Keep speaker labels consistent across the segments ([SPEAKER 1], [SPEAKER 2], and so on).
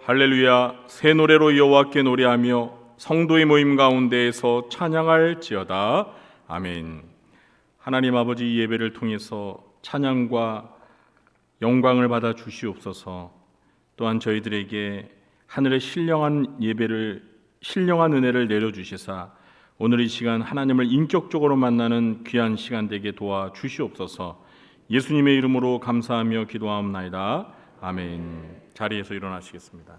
[SPEAKER 1] 할렐루야. 새 노래로 여호와께 노래하며 성도의 모임 가운데에서 찬양할지어다. 아멘. 하나님 아버지, 이 예배를 통해서 찬양과 영광을 받아 주시옵소서. 또한 저희들에게 하늘의 신령한 예배를, 신령한 은혜를 내려주시사 오늘 이 시간 하나님을 인격적으로 만나는 귀한 시간 되게 도와 주시옵소서. 예수님의 이름으로 감사하며 기도하옵나이다. 아멘. 자리에서 일어나시겠습니다.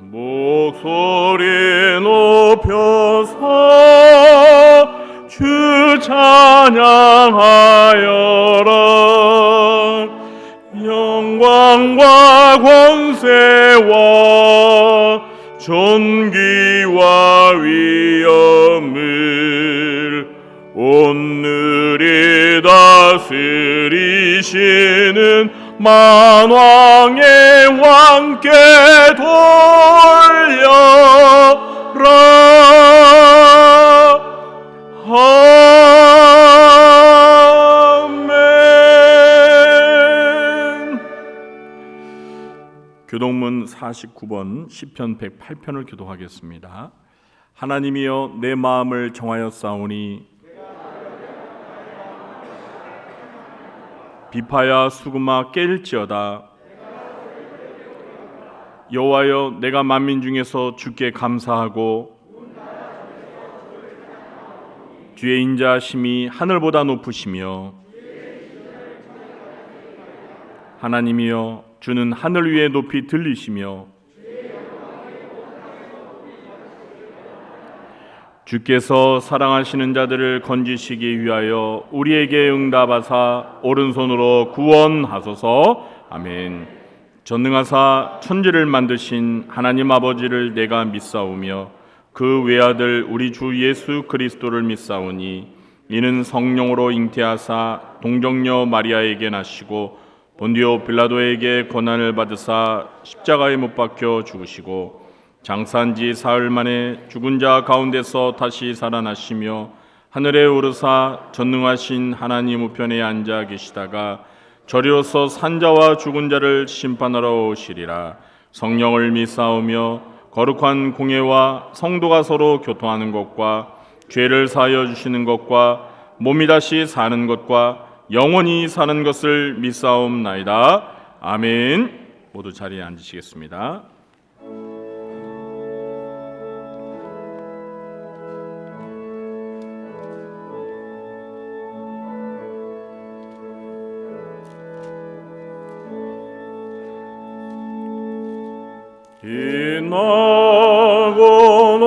[SPEAKER 1] 목소리 높여서 주 찬양하여라. 영광과 권세와 존귀와 위엄을 온누리 다스리시는 만왕의 왕께 돌려라. 아멘. 교동문 49번 시편 108편을 교도하겠습니다. 하나님이여, 내 마음을 정하였사오니 비파야 수금아 깰지어다. 여호와여, 내가 만민 중에서 주께 감사하고 주의 인자하심이 하늘보다 높으시며, 하나님이여, 주는 하늘 위에 높이 들리시며 주께서 사랑하시는 자들을 건지시기 위하여 우리에게 응답하사 오른손으로 구원하소서. 아멘. 전능하사 천지를 만드신 하나님 아버지를 내가 믿사오며 그 외아들 우리 주 예수 그리스도를 믿사오니, 이는 성령으로 잉태하사 동정녀 마리아에게 나시고 본디오 빌라도에게 고난을 받으사 십자가에 못 박혀 죽으시고 장사한 지 사흘 만에 죽은 자 가운데서 다시 살아나시며 하늘에 오르사 전능하신 하나님 우편에 앉아 계시다가 저리로서 산자와 죽은 자를 심판하러 오시리라. 성령을 믿사오며 거룩한 공예와 성도가 서로 교통하는 것과 죄를 사하여 주시는 것과 몸이 다시 사는 것과 영원히 사는 것을 믿사옵나이다. 아멘. 모두 자리에 앉으시겠습니다. 빛나고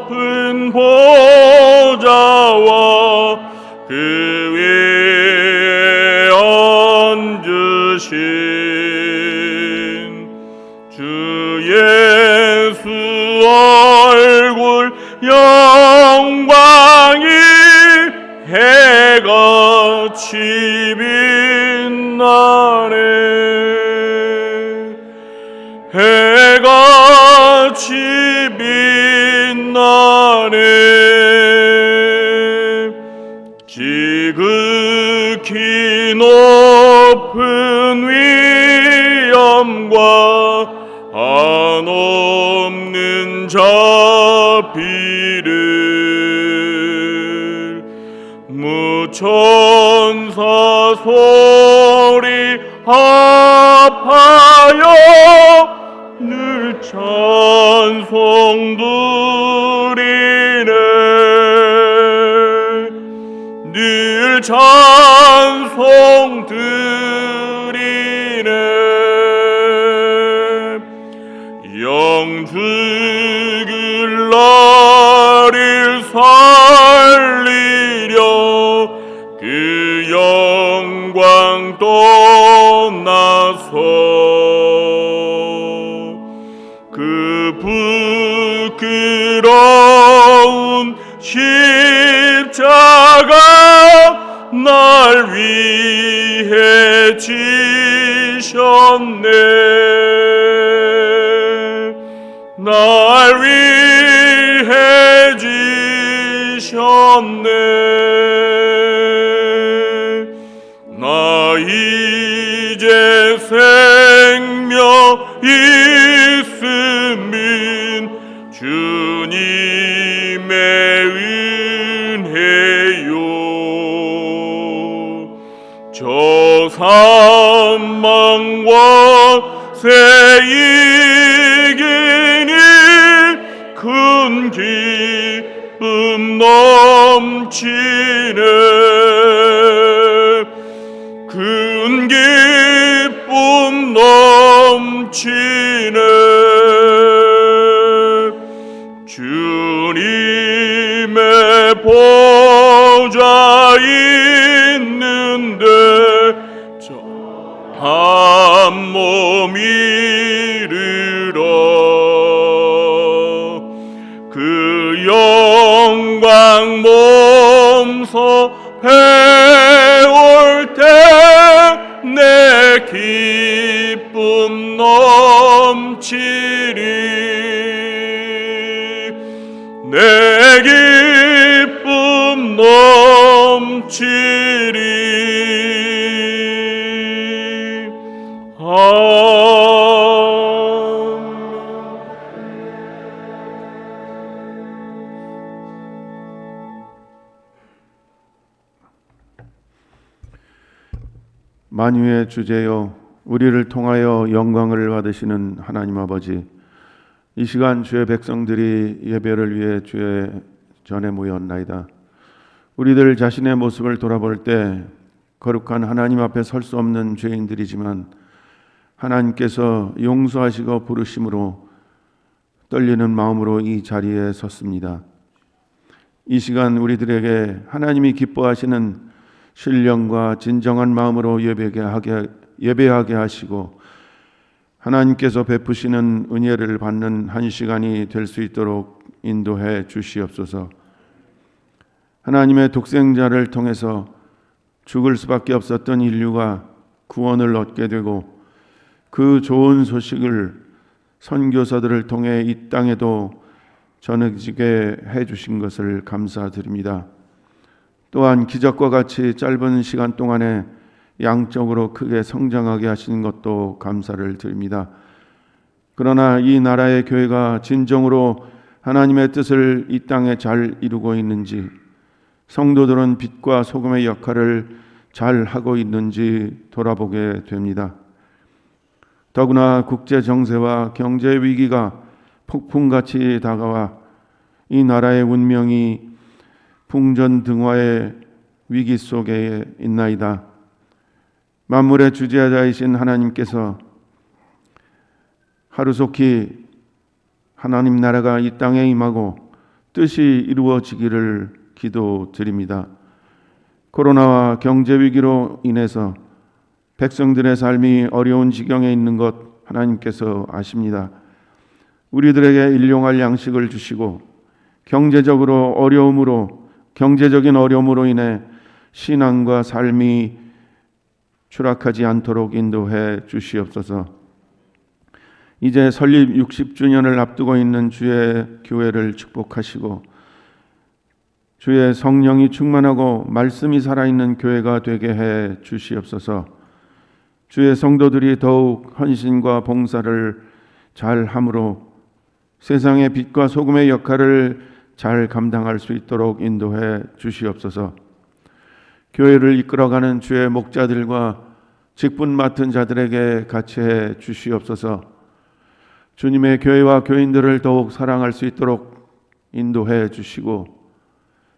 [SPEAKER 1] 높은 보좌와 그 위에 앉으신 주 예수 얼굴 영광이 해같이 빛나네. 해같이 빛나네. 지극히 높은 위엄과 한없는 자비를 무천사 소리 합하여 늘 찬송 드리네. 늘 찬송 드리네. 영죽을 나를 살리려 그 영광 떠나서 그 부끄러운 십자가 날 위해 지셨네. 날 위해 주셨네. 나 이제 생명 있음인 주님의 은혜요. 저 사망과 새 이기니 큰 기쁨 넘치네. 큰 기쁨 넘치네. 주님의 보좌 있는데 저 한 몸 이르러 그 영광 몸소 배울 때 내 기쁨 넘치리. 내 기쁨 넘치리.
[SPEAKER 2] 만유의 주제여 우리를 통하여 영광을 받으시는 하나님 아버지, 이 시간 주의 백성들이 예배를 위해 주의 전에 모였나이다. 우리들 자신의 모습을 돌아볼 때 거룩한 하나님 앞에 설 수 없는 죄인들이지만 하나님께서 용서하시고 부르심으로 떨리는 마음으로 이 자리에 섰습니다. 이 시간 우리들에게 하나님이 기뻐하시는 신령과 진정한 마음으로 예배하게 하시고 하나님께서 베푸시는 은혜를 받는 한 시간이 될 수 있도록 인도해 주시옵소서. 하나님의 독생자를 통해서 죽을 수밖에 없었던 인류가 구원을 얻게 되고 그 좋은 소식을 선교사들을 통해 이 땅에도 전해지게 해주신 것을 감사드립니다. 또한 기적과 같이 짧은 시간 동안에 양적으로 크게 성장하게 하시는 것도 감사를 드립니다. 그러나 이 나라의 교회가 진정으로 하나님의 뜻을 이 땅에 잘 이루고 있는지, 성도들은 빛과 소금의 역할을 잘 하고 있는지 돌아보게 됩니다. 더구나 국제 정세와 경제 위기가 폭풍같이 다가와 이 나라의 운명이 풍전등화의 위기 속에 있나이다. 만물의 주재자이신 하나님께서 하루속히 하나님 나라가 이 땅에 임하고 뜻이 이루어지기를 기도드립니다. 코로나와 경제 위기로 인해서 백성들의 삶이 어려운 지경에 있는 것 하나님께서 아십니다. 우리들에게 일용할 양식을 주시고 경제적인 어려움으로 인해 신앙과 삶이 추락하지 않도록 인도해 주시옵소서. 이제 설립 60주년을 앞두고 있는 주의 교회를 축복하시고 주의 성령이 충만하고 말씀이 살아있는 교회가 되게 해 주시옵소서. 주의 성도들이 더욱 헌신과 봉사를 잘 함으로 세상의 빛과 소금의 역할을 잘 감당할 수 있도록 인도해 주시옵소서. 교회를 이끌어가는 주의 목자들과 직분 맡은 자들에게 같이 해 주시옵소서. 주님의 교회와 교인들을 더욱 사랑할 수 있도록 인도해 주시고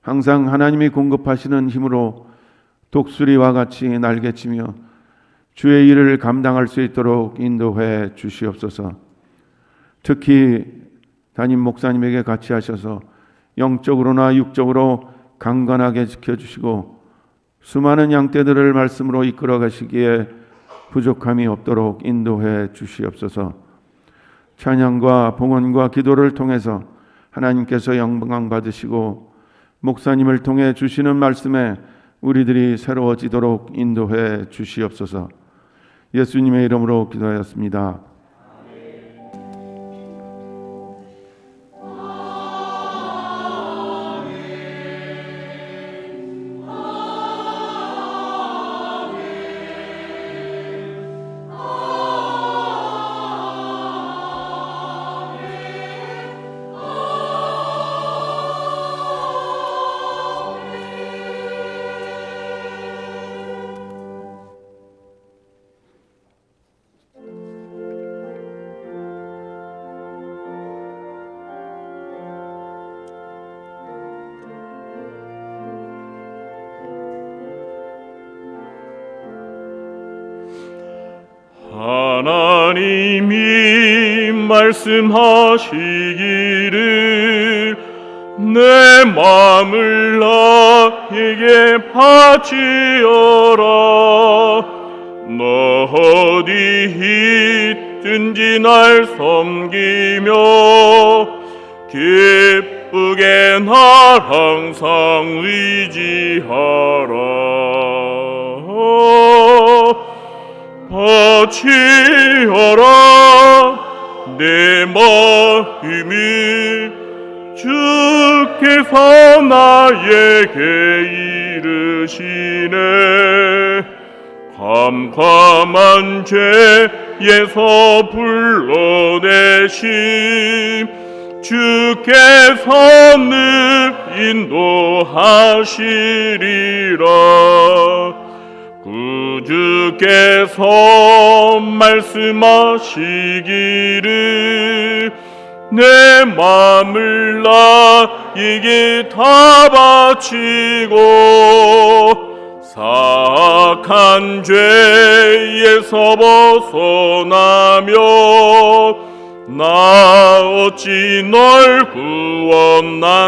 [SPEAKER 2] 항상 하나님이 공급하시는 힘으로 독수리와 같이 날개치며 주의 일을 감당할 수 있도록 인도해 주시옵소서. 특히 담임 목사님에게 같이 하셔서 영적으로나 육적으로 강건하게 지켜주시고 수많은 양떼들을 말씀으로 이끌어 가시기에 부족함이 없도록 인도해 주시옵소서. 찬양과 봉헌과 기도를 통해서 하나님께서 영광 받으시고 목사님을 통해 주시는 말씀에 우리들이 새로워지도록 인도해 주시옵소서. 예수님의 이름으로 기도하였습니다.
[SPEAKER 1] 말씀하시기를 내 마음을 나에게 바치어라. 너 어디 있든지 날 섬기며 기쁘게 날 항상 의지하라. 바치어라 내 마음을 주께서 나에게 이르시네. 캄캄한 죄에서 불러내심 주께서 늘 인도하시리라. 구주께서 말씀하시기를 내 마음을 나에게 다 바치고 사악한 죄에서 벗어나며 나 어찌 널 구원하겠느냐.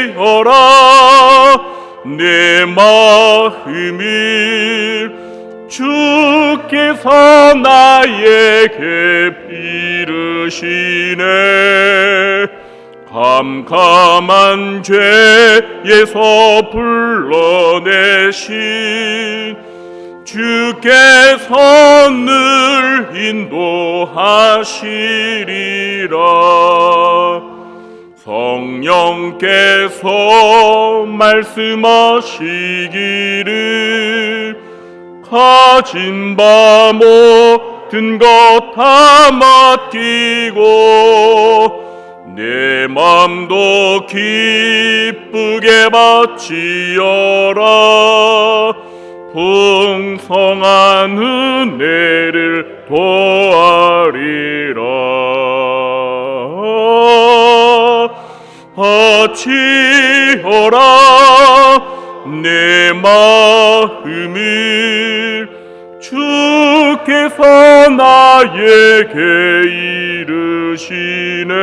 [SPEAKER 1] 바치어라 내 마음을 주께서 나에게 이르시네. 캄캄한 죄에서 불러내신 주께서 늘 인도하시리라. 성령께서 말씀하시기를 가진 바 모든 것 다 맡기고 내 맘도 기쁘게 바치어라. 풍성한 은혜를 도하리라. 바치어라 내 마음을 주께서 나에게 이르시네.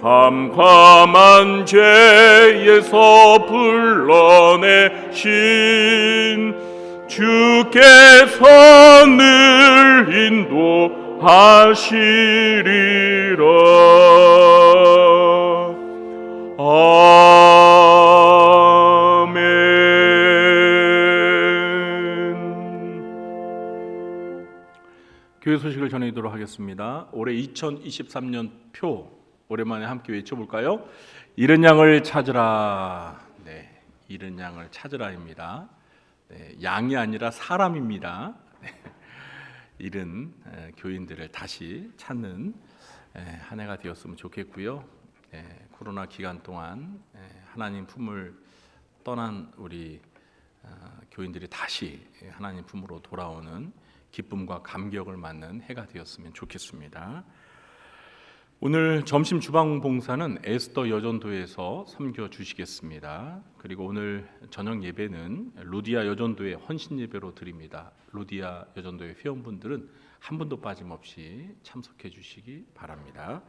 [SPEAKER 1] 캄캄한 죄에서 불러내신 주께서 늘 인도하시리라. 교회 소식을 전해드리도록 하겠습니다. 올해 2023년 표 오랜만에 함께 외쳐볼까요? 잃은 양을 찾으라. 네, 잃은 양을 찾으라입니다. 네, 양이 아니라 사람입니다. 네, 잃은 교인들을 다시 찾는 한 해가 되었으면 좋겠고요. 코로나 기간 동안 하나님 품을 떠난 우리 교인들이 다시 하나님 품으로 돌아오는 기쁨과 감격을 맞는 해가 되었으면 좋겠습니다. 오늘 점심 주방 봉사는 에스더 여전도에서 섬겨 주시겠습니다. 그리고 오늘 저녁 예배는 루디아 여전도의 헌신 예배로 드립니다. 루디아 여전도의 회원분들은 한 분도 빠짐없이 참석해 주시기 바랍니다.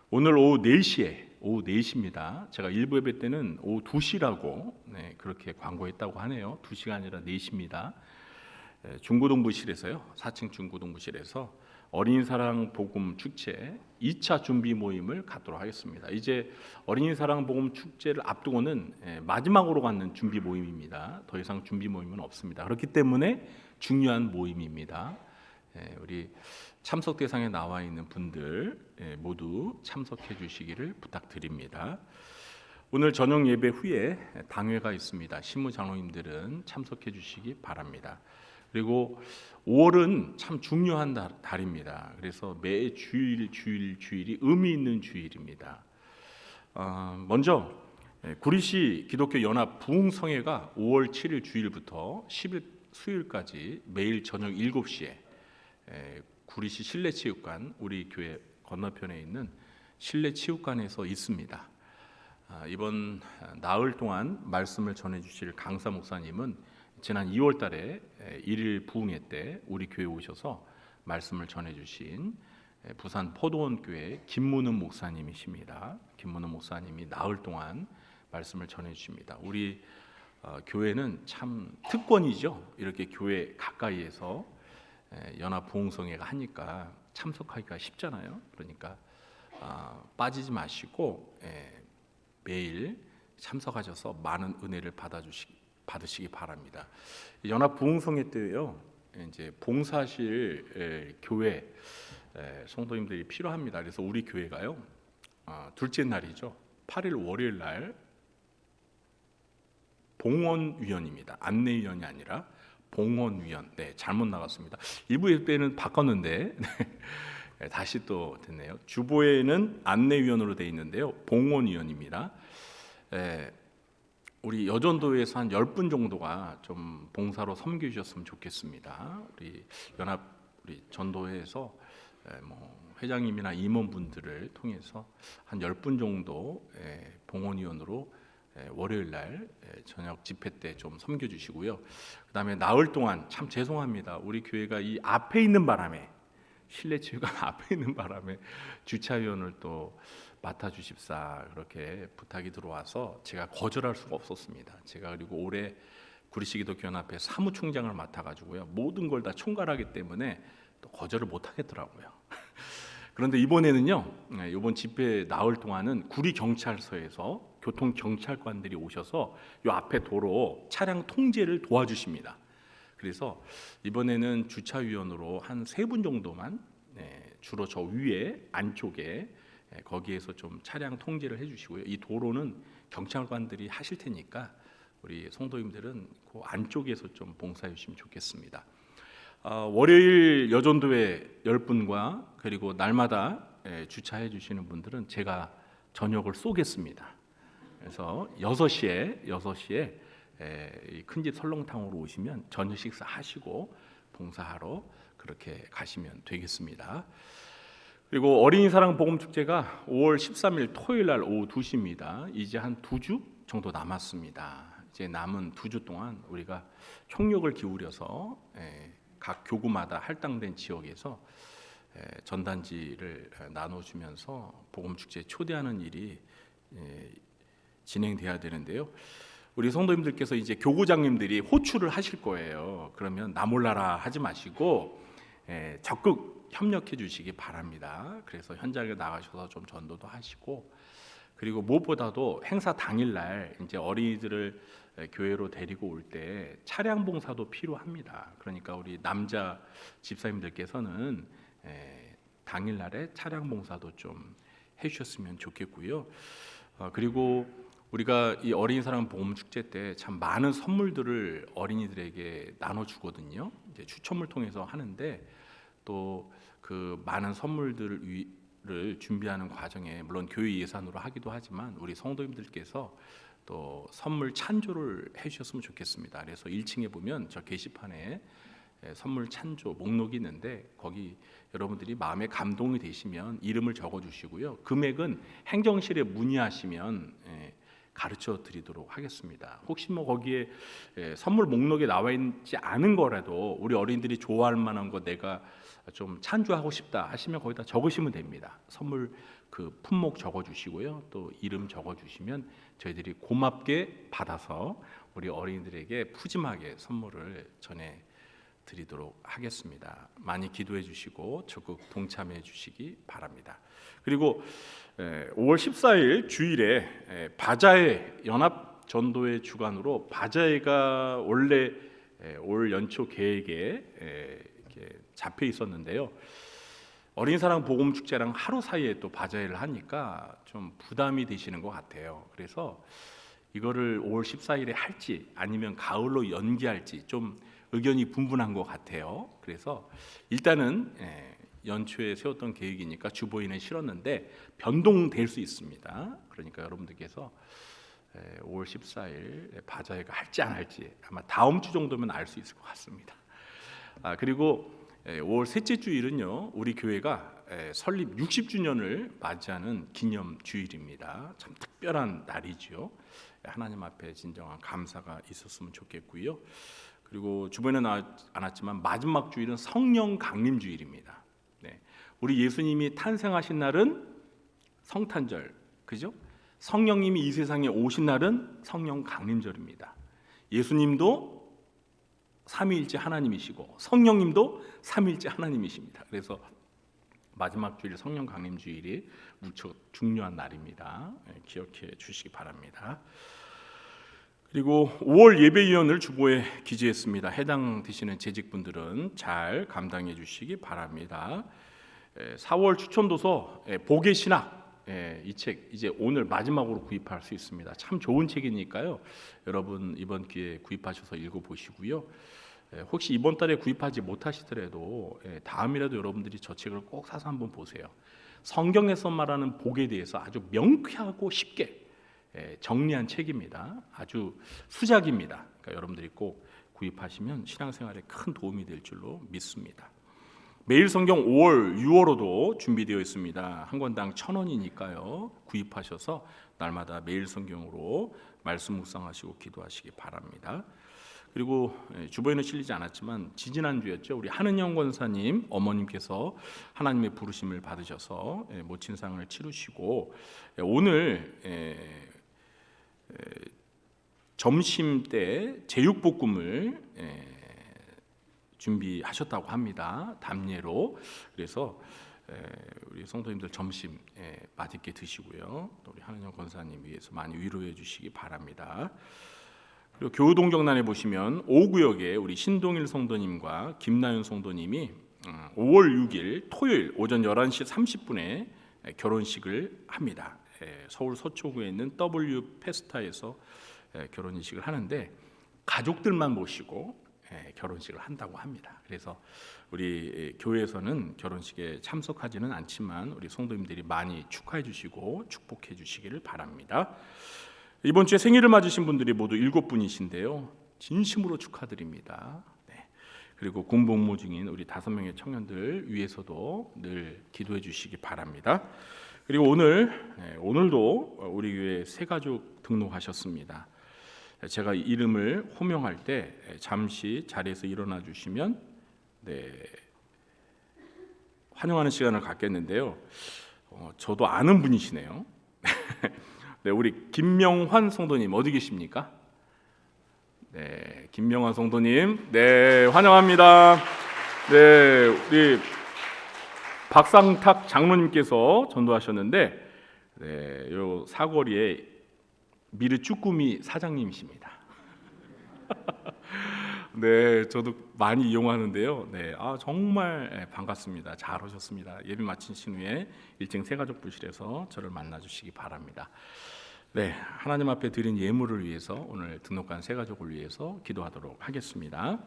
[SPEAKER 1] 오늘 오후 4시입니다. 제가 일부 예배 때는 오후 2시라고 그렇게 광고했다고 하네요. 2시가 아니라 4시입니다. 중고등부실에서요. 4층 중고등부실에서 어린이 사랑 복음 축제 2차 준비 모임을 갖도록 하겠습니다. 이제 어린이 사랑 복음 축제를 앞두고는 마지막으로 갖는 준비 모임입니다. 더 이상 준비 모임은 없습니다. 그렇기 때문에 중요한 모임입니다. 우리 참석 대상에 나와 있는 분들 모두 참석해 주시기를 부탁드립니다. 오늘 저녁 예배 후에 당회가 있습니다. 신무 장로님들은 참석해 주시기 바랍니다. 그리고 5월은 참 중요한 달입니다. 그래서 매 주일이 의미 있는 주일입니다. 먼저 구리시 기독교 연합 부흥성회가 5월 7일 주일부터 10일 수요일까지 매일 저녁 7시에 구리시 실내체육관, 우리 교회 건너편에 있는 실내체육관에서 있습니다. 이번 나흘 동안 말씀을 전해주실 강사 목사님은 지난 2월달에 1일 부흥회 때 우리 교회 오셔서 말씀을 전해주신 부산 포도원 교회 김문은 목사님이십니다. 김문은 목사님이 나흘 동안 말씀을 전해주십니다. 우리 교회는 참 특권이죠. 이렇게 교회 가까이에서 연합 부흥성회가 하니까 참석하기가 쉽잖아요. 그러니까 빠지지 마시고 매일 참석하셔서 많은 은혜를 받으시기 바랍니다. 연합 부흥성회 때요, 이제 봉사실 교회 성도님들이 필요합니다. 그래서 우리 교회가요, 둘째 날이죠, 8일 월요일 날 봉헌위원입니다. 안내위원이 아니라 봉헌위원. 네, 잘못 나갔습니다. 일부 때는 바꿨는데 다시 또 됐네요. 주보에는 안내위원으로 되어 있는데요, 봉헌위원입니다. 우리 여전도에서 한 10분 정도가 좀 봉사로 섬겨주셨으면 좋겠습니다. 우리 연합 우리 전도회에서 회장님이나 임원분들을 통해서 한 10분 정도 봉헌위원으로 월요일 날 저녁 집회 때 좀 섬겨주시고요. 그다음에 나흘 동안 참 죄송합니다. 우리 교회가 이 앞에 있는 바람에, 실내체육관 앞에 있는 바람에 주차위원을 또 맡아주십사 그렇게 부탁이 들어와서 제가 거절할 수가 없었습니다. 제가 그리고 올해 구리시기독교연합회 사무총장을 맡아가지고요, 모든 걸 다 총괄하기 때문에 또 거절을 못하겠더라고요. 그런데 이번에는요, 이번 집회 나흘 동안은 구리경찰서에서 교통경찰관들이 오셔서 이 앞에 도로 차량 통제를 도와주십니다. 그래서 이번에는 주차위원으로 한 3분 정도만, 주로 저 위에 안쪽에 거기에서 좀 차량 통제를 해주시고요. 이 도로는 경찰관들이 하실 테니까 우리 성도님들은 그 안쪽에서 좀 봉사해 주시면 좋겠습니다. 월요일 여전도회 10분과 그리고 날마다 주차해 주시는 분들은 제가 저녁을 쏘겠습니다. 그래서 6시에 큰 집 설렁탕으로 오시면 저녁 식사 하시고 봉사하러 그렇게 가시면 되겠습니다. 그리고 어린이 사랑 복음 축제가 5월 13일 토요일 날 오후 2시입니다. 이제 한 2주 정도 남았습니다. 이제 남은 2주 동안 우리가 총력을 기울여서 각 교구마다 할당된 지역에서 전단지를 나눠주면서 복음 축제에 초대하는 일이 진행돼야 되는데요. 우리 성도님들께서 이제 교구장님들이 호출을 하실 거예요. 그러면 나 몰라라 하지 마시고 적극 협력해 주시기 바랍니다. 그래서 현장에 나가셔서 좀 전도도 하시고, 그리고 무엇보다도 행사 당일날 이제 어린이들을 교회로 데리고 올 때 차량 봉사도 필요합니다. 그러니까 우리 남자 집사님들께서는 당일날에 차량 봉사도 좀 해주셨으면 좋겠고요. 그리고 우리가 이 어린이 사랑 복음 축제 때 참 많은 선물들을 어린이들에게 나눠주거든요. 이제 추첨을 통해서 하는데, 또 그 많은 선물들을 준비하는 과정에 물론 교회 예산으로 하기도 하지만 우리 성도님들께서 또 선물 찬조를 해주셨으면 좋겠습니다. 그래서 1층에 보면 저 게시판에 선물 찬조 목록이 있는데, 거기 여러분들이 마음에 감동이 되시면 이름을 적어주시고요. 금액은 행정실에 문의하시면 가르쳐 드리도록 하겠습니다. 혹시 거기에 선물 목록에 나와 있지 않은 거라도 우리 어린이들이 좋아할 만한 거 내가 좀 찬조하고 싶다 하시면 거기다 적으시면 됩니다. 선물 그 품목 적어주시고요, 또 이름 적어주시면 저희들이 고맙게 받아서 우리 어린이들에게 푸짐하게 선물을 전해드리도록 하겠습니다. 많이 기도해 주시고 적극 동참해 주시기 바랍니다. 그리고 5월 14일 주일에 바자회 연합 전도회 주관으로 바자회가 원래 올 연초 계획에 이렇게 잡혀 있었는데요. 어린이 사랑 복음 축제랑 하루 사이에 또 바자회를 하니까 좀 부담이 되시는 것 같아요. 그래서 이거를 5월 14일에 할지 아니면 가을로 연기할지 좀 의견이 분분한 것 같아요. 그래서 일단은 연초에 세웠던 계획이니까 주보인에 실었는데 변동될 수 있습니다. 그러니까 여러분들께서 5월 14일 바자회가 할지 안 할지 아마 다음 주 정도면 알 수 있을 것 같습니다. 그리고 5월 셋째 주일은요, 우리 교회가 설립 60주년을 맞이하는 기념 주일입니다. 참 특별한 날이죠. 하나님 앞에 진정한 감사가 있었으면 좋겠고요. 그리고 주변에는 안 왔지만 마지막 주일은 성령 강림 주일입니다. 우리 예수님이 탄생하신 날은 성탄절, 그죠? 성령님이 이 세상에 오신 날은 성령 강림절입니다. 예수님도 삼위일체 하나님이시고 성령님도 삼위일체 하나님이십니다. 그래서 마지막 주일 성령 강림 주일이 무척 중요한 날입니다. 기억해 주시기 바랍니다. 그리고 5월 예배위원을 주보에 기재했습니다. 해당되시는 재직분들은 잘 감당해 주시기 바랍니다. 4월 추천도서 복의 신학, 이 책 이제 오늘 마지막으로 구입할 수 있습니다. 참 좋은 책이니까요. 여러분 이번 기회에 구입하셔서 읽어보시고요. 혹시 이번 달에 구입하지 못하시더라도 다음이라도 여러분들이 저 책을 꼭 사서 한번 보세요. 성경에서 말하는 복에 대해서 아주 명쾌하고 쉽게 정리한 책입니다. 아주 수작입니다. 그러니까 여러분들이 꼭 구입하시면 신앙생활에 큰 도움이 될 줄로 믿습니다. 매일 성경 5월, 6월호도 준비되어 있습니다. 한 권당 1,000원이니까요. 구입하셔서 날마다 매일 성경으로 말씀 묵상하시고 기도하시기 바랍니다. 그리고 주보에는 실리지 않았지만 지지난주였죠. 우리 한은영 권사님 어머님께서 하나님의 부르심을 받으셔서 모친상을 치르시고 오늘 점심 때 제육볶음을 준비하셨다고 합니다. 담례로. 그래서 우리 성도님들 점심 맛있게 드시고요. 또 우리 한은영 권사님 위해서 많이 위로해 주시기 바랍니다. 그리고 교우동정란에 보시면 5구역에 우리 신동일 성도님과 김나윤 성도님이 5월 6일 토요일 오전 11시 30분에 결혼식을 합니다. 서울 서초구에 있는 W 페스타에서 결혼식을 하는데 가족들만 모시고 결혼식을 한다고 합니다. 그래서 우리 교회에서는 결혼식에 참석하지는 않지만 우리 성도님들이 많이 축하해 주시고 축복해 주시기를 바랍니다. 이번 주에 생일을 맞으신 분들이 모두 7분이신데요. 진심으로 축하드립니다. 그리고 군복 무 중인 우리 5명의 청년들 위해서도 늘 기도해 주시기 바랍니다. 그리고 오늘도 우리 교회 새가족 등록하셨습니다. 제가 이름을 호명할 때 잠시 자리에서 일어나 주시면 환영하는 시간을 갖겠는데요. 저도 아는 분이시네요. 우리 김명환 성도님 어디 계십니까? 김명환 성도님, 환영합니다. 우리 박상탁 장로님께서 전도하셨는데, 요 사거리에 미르 쭈꾸미 사장님이십니다. 저도 많이 이용하는데요. 정말 반갑습니다. 잘 오셨습니다. 예배 마치신 후에 1층 새가족 부실에서 저를 만나주시기 바랍니다. 하나님 앞에 드린 예물을 위해서 오늘 등록한 새가족을 위해서 기도하도록 하겠습니다.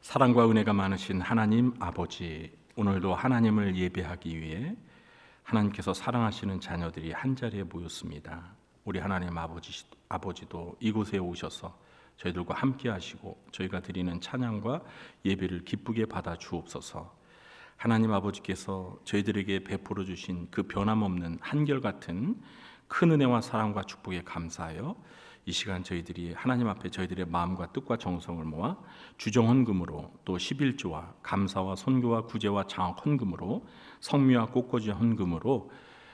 [SPEAKER 1] 사랑과 은혜가 많으신 하나님 아버지, 오늘도 하나님을 예배하기 위해 하나님께서 사랑하시는 자녀들이 한자리에 모였습니다. 우리 하나님 아버지도 이곳에 오셔서 저희들과 함께 하시고 저희가 드리는 찬양과 예배를 기쁘게 받아 주옵소서. 하나님 아버지께서 저희들에게 베풀어 주신 그 변함없는 한결같은 큰 은혜와 사랑과 축복에 감사하여 이 시간 저희들이 하나님 앞에 저희들의 마음과 뜻과 정성을 모아 주정헌금으로 또 11조와 감사와 선교와 구제와 장학 헌금으로 성미와 꽃꽂이 헌금으로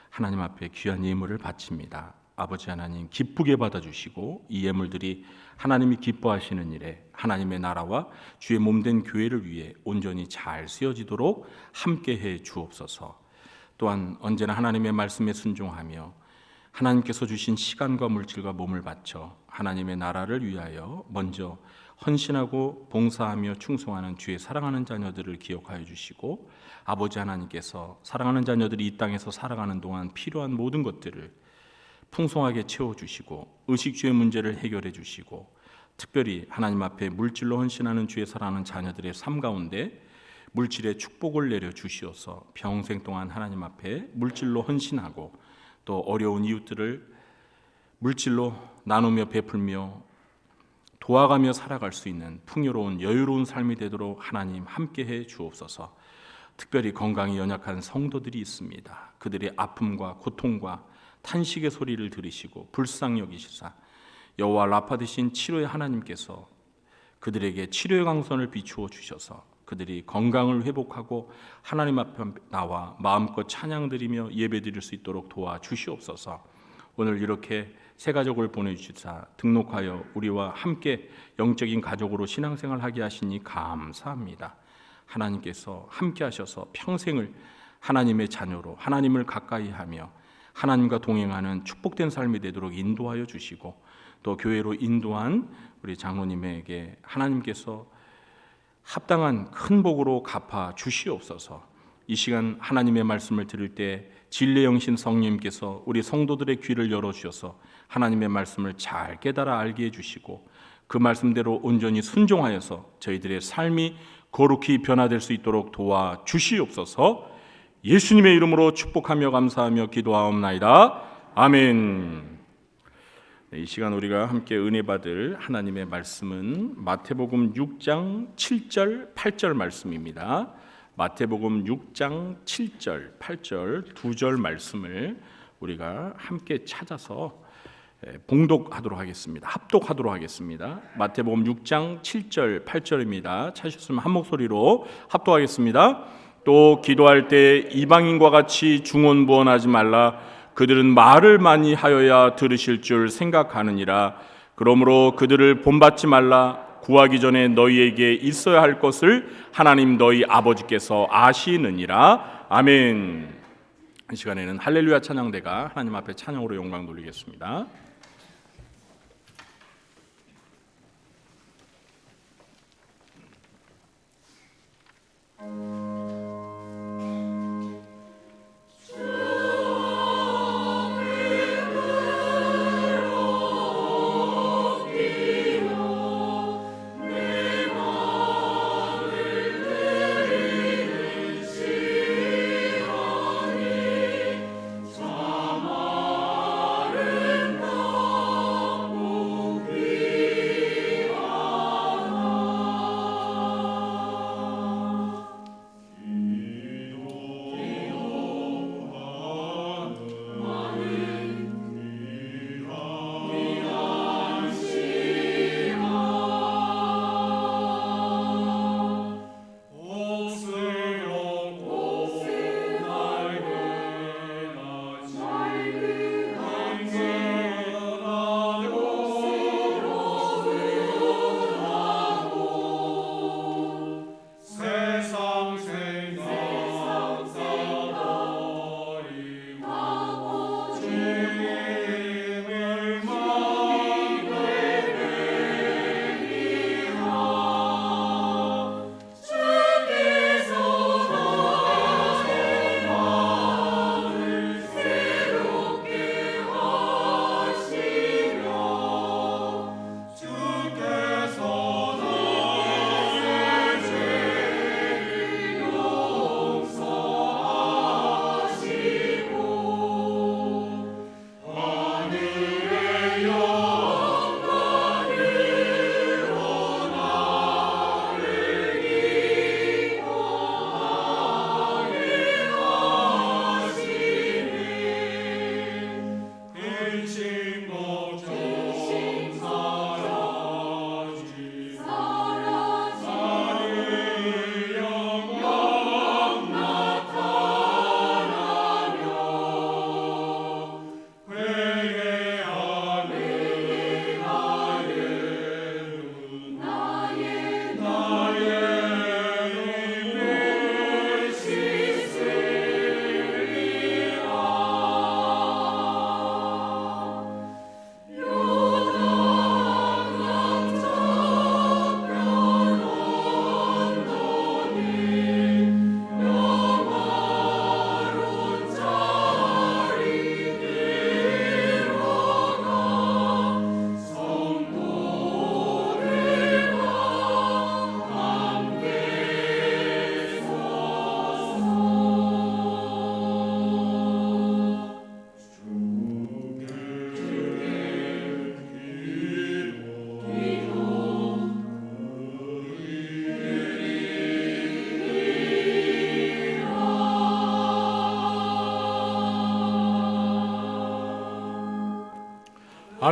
[SPEAKER 1] 하나님 앞에 귀한 예물을 바칩니다. 아버지 하나님 기쁘게 받아주시고 이 예물들이 하나님이 기뻐하시는 일에 하나님의 나라와 주의 몸된 교회를 위해 온전히 잘 쓰여지도록 함께해 주옵소서. 또한 언제나 하나님의 말씀에 순종하며 하나님께서 주신 시간과 물질과 몸을 바쳐 하나님의 나라를 위하여 먼저 헌신하고 봉사하며 충성하는 주의 사랑하는 자녀들을 기억하여 주시고 아버지 하나님께서 사랑하는 자녀들이 이 땅에서 살아가는 동안 필요한 모든 것들을 풍성하게 채워주시고 의식주의 문제를 해결해 주시고 특별히 하나님 앞에 물질로 헌신하는 주의 사랑하는 자녀들의 삶 가운데 물질의 축복을 내려 주시어서 평생 동안 하나님 앞에 물질로 헌신하고 또 어려운 이웃들을 물질로 나누며 베풀며 도와가며 살아갈 수 있는 풍요로운 여유로운 삶이 되도록 하나님 함께해 주옵소서. 특별히 건강이 연약한 성도들이 있습니다. 그들의 아픔과 고통과 탄식의 소리를 들으시고 불쌍히 여기시사 여호와 라파 되신 치료의 하나님께서 그들에게 치료의 강선을 비추어 주셔서 그들이 건강을 회복하고 하나님 앞에 나와 마음껏 찬양드리며 예배드릴 수 있도록 도와주시옵소서. 오늘 이렇게 새 가족을 보내주시사 등록하여 우리와 함께 영적인 가족으로 신앙생활하게 하시니 감사합니다. 하나님께서 함께 하셔서 평생을 하나님의 자녀로 하나님을 가까이 하며 하나님과 동행하는 축복된 삶이 되도록 인도하여 주시고 또 교회로 인도한 우리 장로님에게 하나님께서 합당한 큰 복으로 갚아 주시옵소서. 이 시간 하나님의 말씀을 들을 때 진리의 영신 성령님께서 우리 성도들의 귀를 열어주셔서 하나님의 말씀을 잘 깨달아 알게 해주시고 그 말씀대로 온전히 순종하여서 저희들의 삶이 거룩히 변화될 수 있도록 도와주시옵소서. 예수님의 이름으로 축복하며 감사하며 기도하옵나이다. 아멘. 이 시간 우리가 함께 은혜 받을 하나님의 말씀은 마태복음 6장 7절 8절 말씀입니다. 마태복음 6장 7절 8절 두 절 말씀을 우리가 함께 찾아서 봉독하도록 하겠습니다. 합독하도록 하겠습니다. 마태복음 6장 7절 8절입니다. 찾으셨으면 한 목소리로 합독하겠습니다. 또 기도할 때 이방인과 같이 중언부언하지 말라. 그들은 말을 많이 하여야 들으실 줄 생각하느니라. 그러므로 그들을 본받지 말라. 구하기 전에 너희에게 있어야 할 것을 하나님 너희 아버지께서 아시느니라. 아멘. 이 시간에는 할렐루야 찬양대가 하나님 앞에 찬양으로 영광 돌리겠습니다.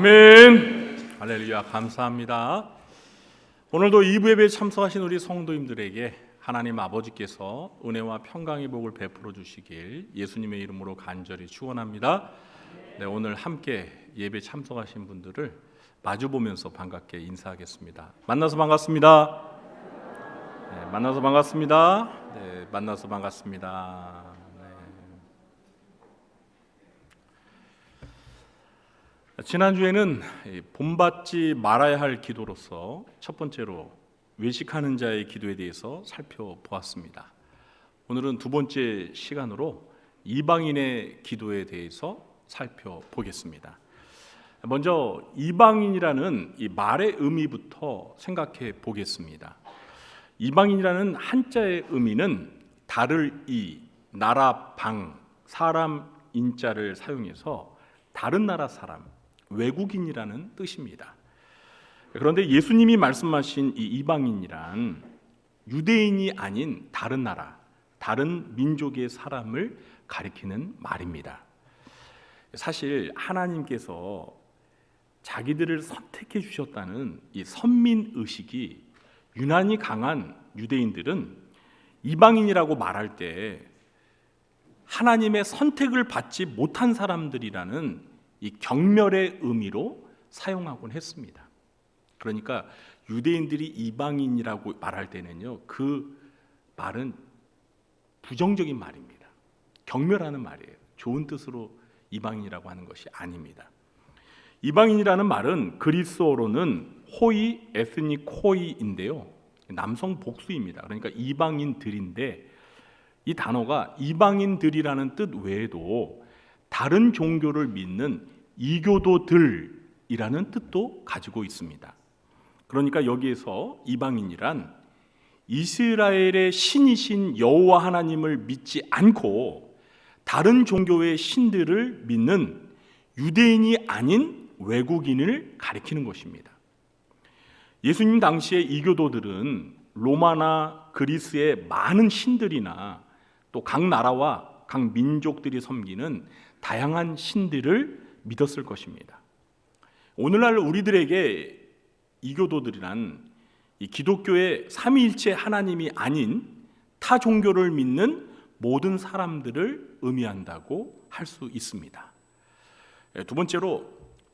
[SPEAKER 1] 아멘. 할렐루야. 감사합니다. 오늘도 2부 예배에 참석하신 우리 성도님들에게 하나님 아버지께서 은혜와 평강의 복을 베풀어 주시길 예수님의 이름으로 간절히 축원합니다. 네, 오늘 함께 예배 참석하신 분들을 마주 보면서 반갑게 인사하겠습니다. 만나서 반갑습니다. 네, 만나서 반갑습니다. 네, 만나서 반갑습니다. 지난주에는 본받지 말아야 할 기도로서 첫 번째로 외식하는 자의 기도에 대해서 살펴보았습니다. 오늘은 두 번째 시간으로 이방인의 기도에 대해서 살펴보겠습니다. 먼저 이방인이라는 이 말의 의미부터 생각해 보겠습니다. 이방인이라는 한자의 의미는 다를 이, 나라, 방, 사람, 인자를 사용해서 다른 나라 사람, 외국인이라는 뜻입니다. 그런데 예수님이 말씀하신 이 이방인이란 유대인이 아닌 다른 나라, 다른 민족의 사람을 가리키는 말입니다. 사실 하나님께서 자기들을 선택해 주셨다는 이 선민 의식이 유난히 강한 유대인들은 이방인이라고 말할 때 하나님의 선택을 받지 못한 사람들이라는 이 경멸의 의미로 사용하곤 했습니다. 그러니까 유대인들이 이방인이라고 말할 때는요, 그 말은 부정적인 말입니다. 경멸하는 말이에요. 좋은 뜻으로 이방인이라고 하는 것이 아닙니다. 이방인이라는 말은 그리스어로는 호이 에스니코이인데요, 남성 복수입니다. 그러니까 이방인들인데 이 단어가 이방인들이라는 뜻 외에도 다른 종교를 믿는 이교도들이라는 뜻도 가지고 있습니다. 그러니까 여기에서 이방인이란 이스라엘의 신이신 여호와 하나님을 믿지 않고 다른 종교의 신들을 믿는 유대인이 아닌 외국인을 가리키는 것입니다. 예수님 당시의 이교도들은 로마나 그리스의 많은 신들이나 또 각 나라와 각 민족들이 섬기는 다양한 신들을 믿었을 것입니다. 오늘날 우리들에게 이교도들이란 이 기독교의 삼위일체 하나님이 아닌 타 종교를 믿는 모든 사람들을 의미한다고 할 수 있습니다. 두 번째로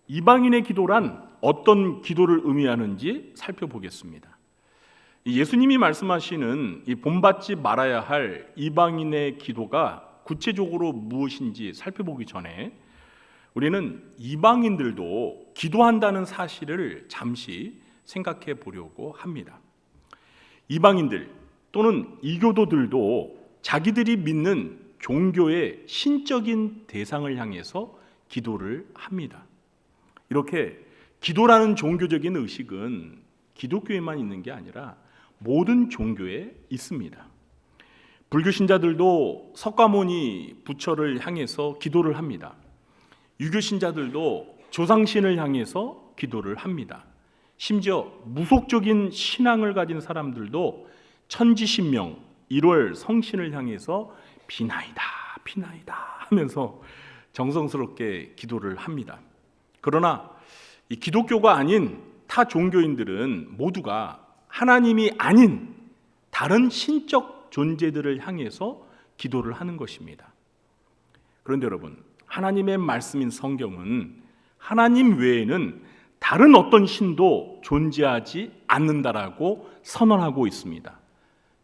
[SPEAKER 1] 이방인의 기도란 어떤 기도를 의미하는지 살펴보겠습니다. 예수님이 말씀하시는 이 본받지 말아야 할 이방인의 기도가 구체적으로 무엇인지 살펴보기 전에 우리는 이방인들도 기도한다는 사실을 잠시 생각해 보려고 합니다. 이방인들 또는 이교도들도 자기들이 믿는 종교의 신적인 대상을 향해서 기도를 합니다. 이렇게 기도라는 종교적인 의식은 기독교에만 있는 게 아니라 모든 종교에 있습니다. 불교 신자들도 석가모니 부처를 향해서 기도를 합니다. 유교 신자들도 조상신을 향해서 기도를 합니다. 심지어 무속적인 신앙을 가진 사람들도 천지신명 1월 성신을 향해서 비나이다 비나이다 하면서 정성스럽게 기도를 합니다. 그러나 이 기독교가 아닌 타 종교인들은 모두가 하나님이 아닌 다른 신적 존재들을 향해서 기도를 하는 것입니다. 그런데 여러분, 하나님의 말씀인 성경은 하나님 외에는 다른 어떤 신도 존재하지 않는다라고 선언하고 있습니다.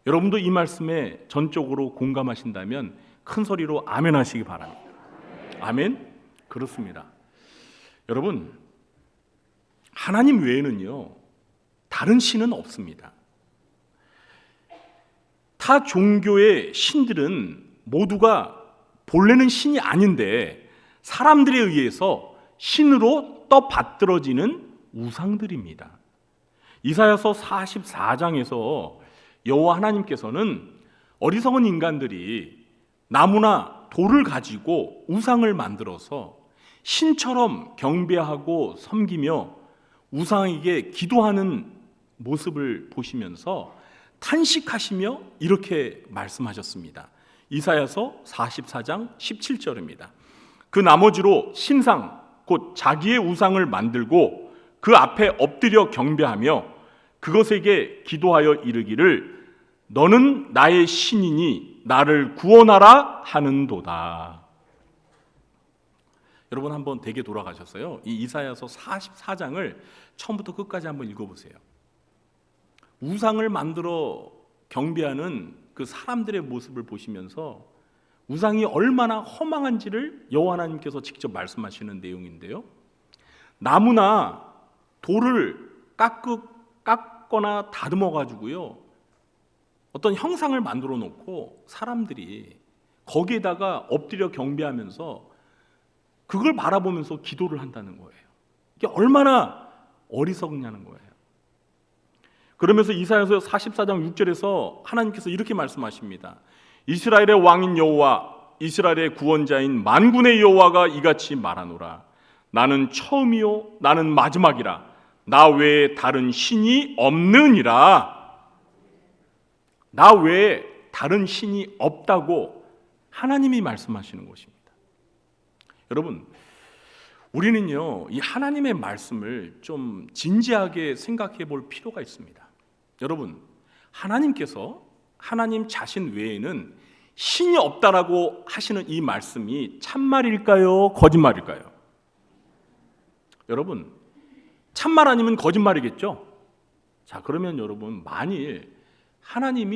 [SPEAKER 1] 여러분도 이 말씀에 전적으로 공감하신다면 큰 소리로 아멘 하시기 바랍니다. 아멘? 그렇습니다. 여러분, 하나님 외에는요, 다른 신은 없습니다. 타 종교의 신들은 모두가 본래는 신이 아닌데 사람들에 의해서 신으로 떠받들어지는 우상들입니다. 이사야서 44장에서 여호와 하나님께서는 어리석은 인간들이 나무나 돌을 가지고 우상을 만들어서 신처럼 경배하고 섬기며 우상에게 기도하는 모습을 보시면서 탄식하시며 이렇게 말씀하셨습니다. 이사야서 44장 17절입니다. 그 나머지로 신상 곧 자기의 우상을 만들고 그 앞에 엎드려 경배하며 그것에게 기도하여 이르기를 너는 나의 신이니 나를 구원하라 하는도다. 여러분 한번 댁에 돌아가셨어요? 이 이사야서 44장을 처음부터 끝까지 한번 읽어보세요. 우상을 만들어 경배하는 그 사람들의 모습을 보시면서 우상이 얼마나 허망한지를 여호와 하나님께서 직접 말씀하시는 내용인데요. 나무나 돌을 깎거나 다듬어 가지고요, 어떤 형상을 만들어 놓고 사람들이 거기에다가 엎드려 경배하면서 그걸 바라보면서 기도를 한다는 거예요. 이게 얼마나 어리석냐는 거예요. 그러면서 이사야서 44장 6절에서 하나님께서 이렇게 말씀하십니다. 이스라엘의 왕인 여호와, 이스라엘의 구원자인 만군의 여호와가 이같이 말하노라. 나는 처음이요 나는 마지막이라. 나 외에 다른 신이 없느니라. 나 외에 다른 신이 없다고 하나님이 말씀하시는 것입니다. 여러분, 우리는요, 이 하나님의 말씀을 좀 진지하게 생각해 볼 필요가 있습니다. 여러분, 하나님께서 하나님 자신 외에는 신이 없다라고 하시는 이 말씀이 참말일까요? 거짓말일까요? 여러분, 참말 아니면 거짓말이겠죠? 자, 그러면 여러분, 만일 하나님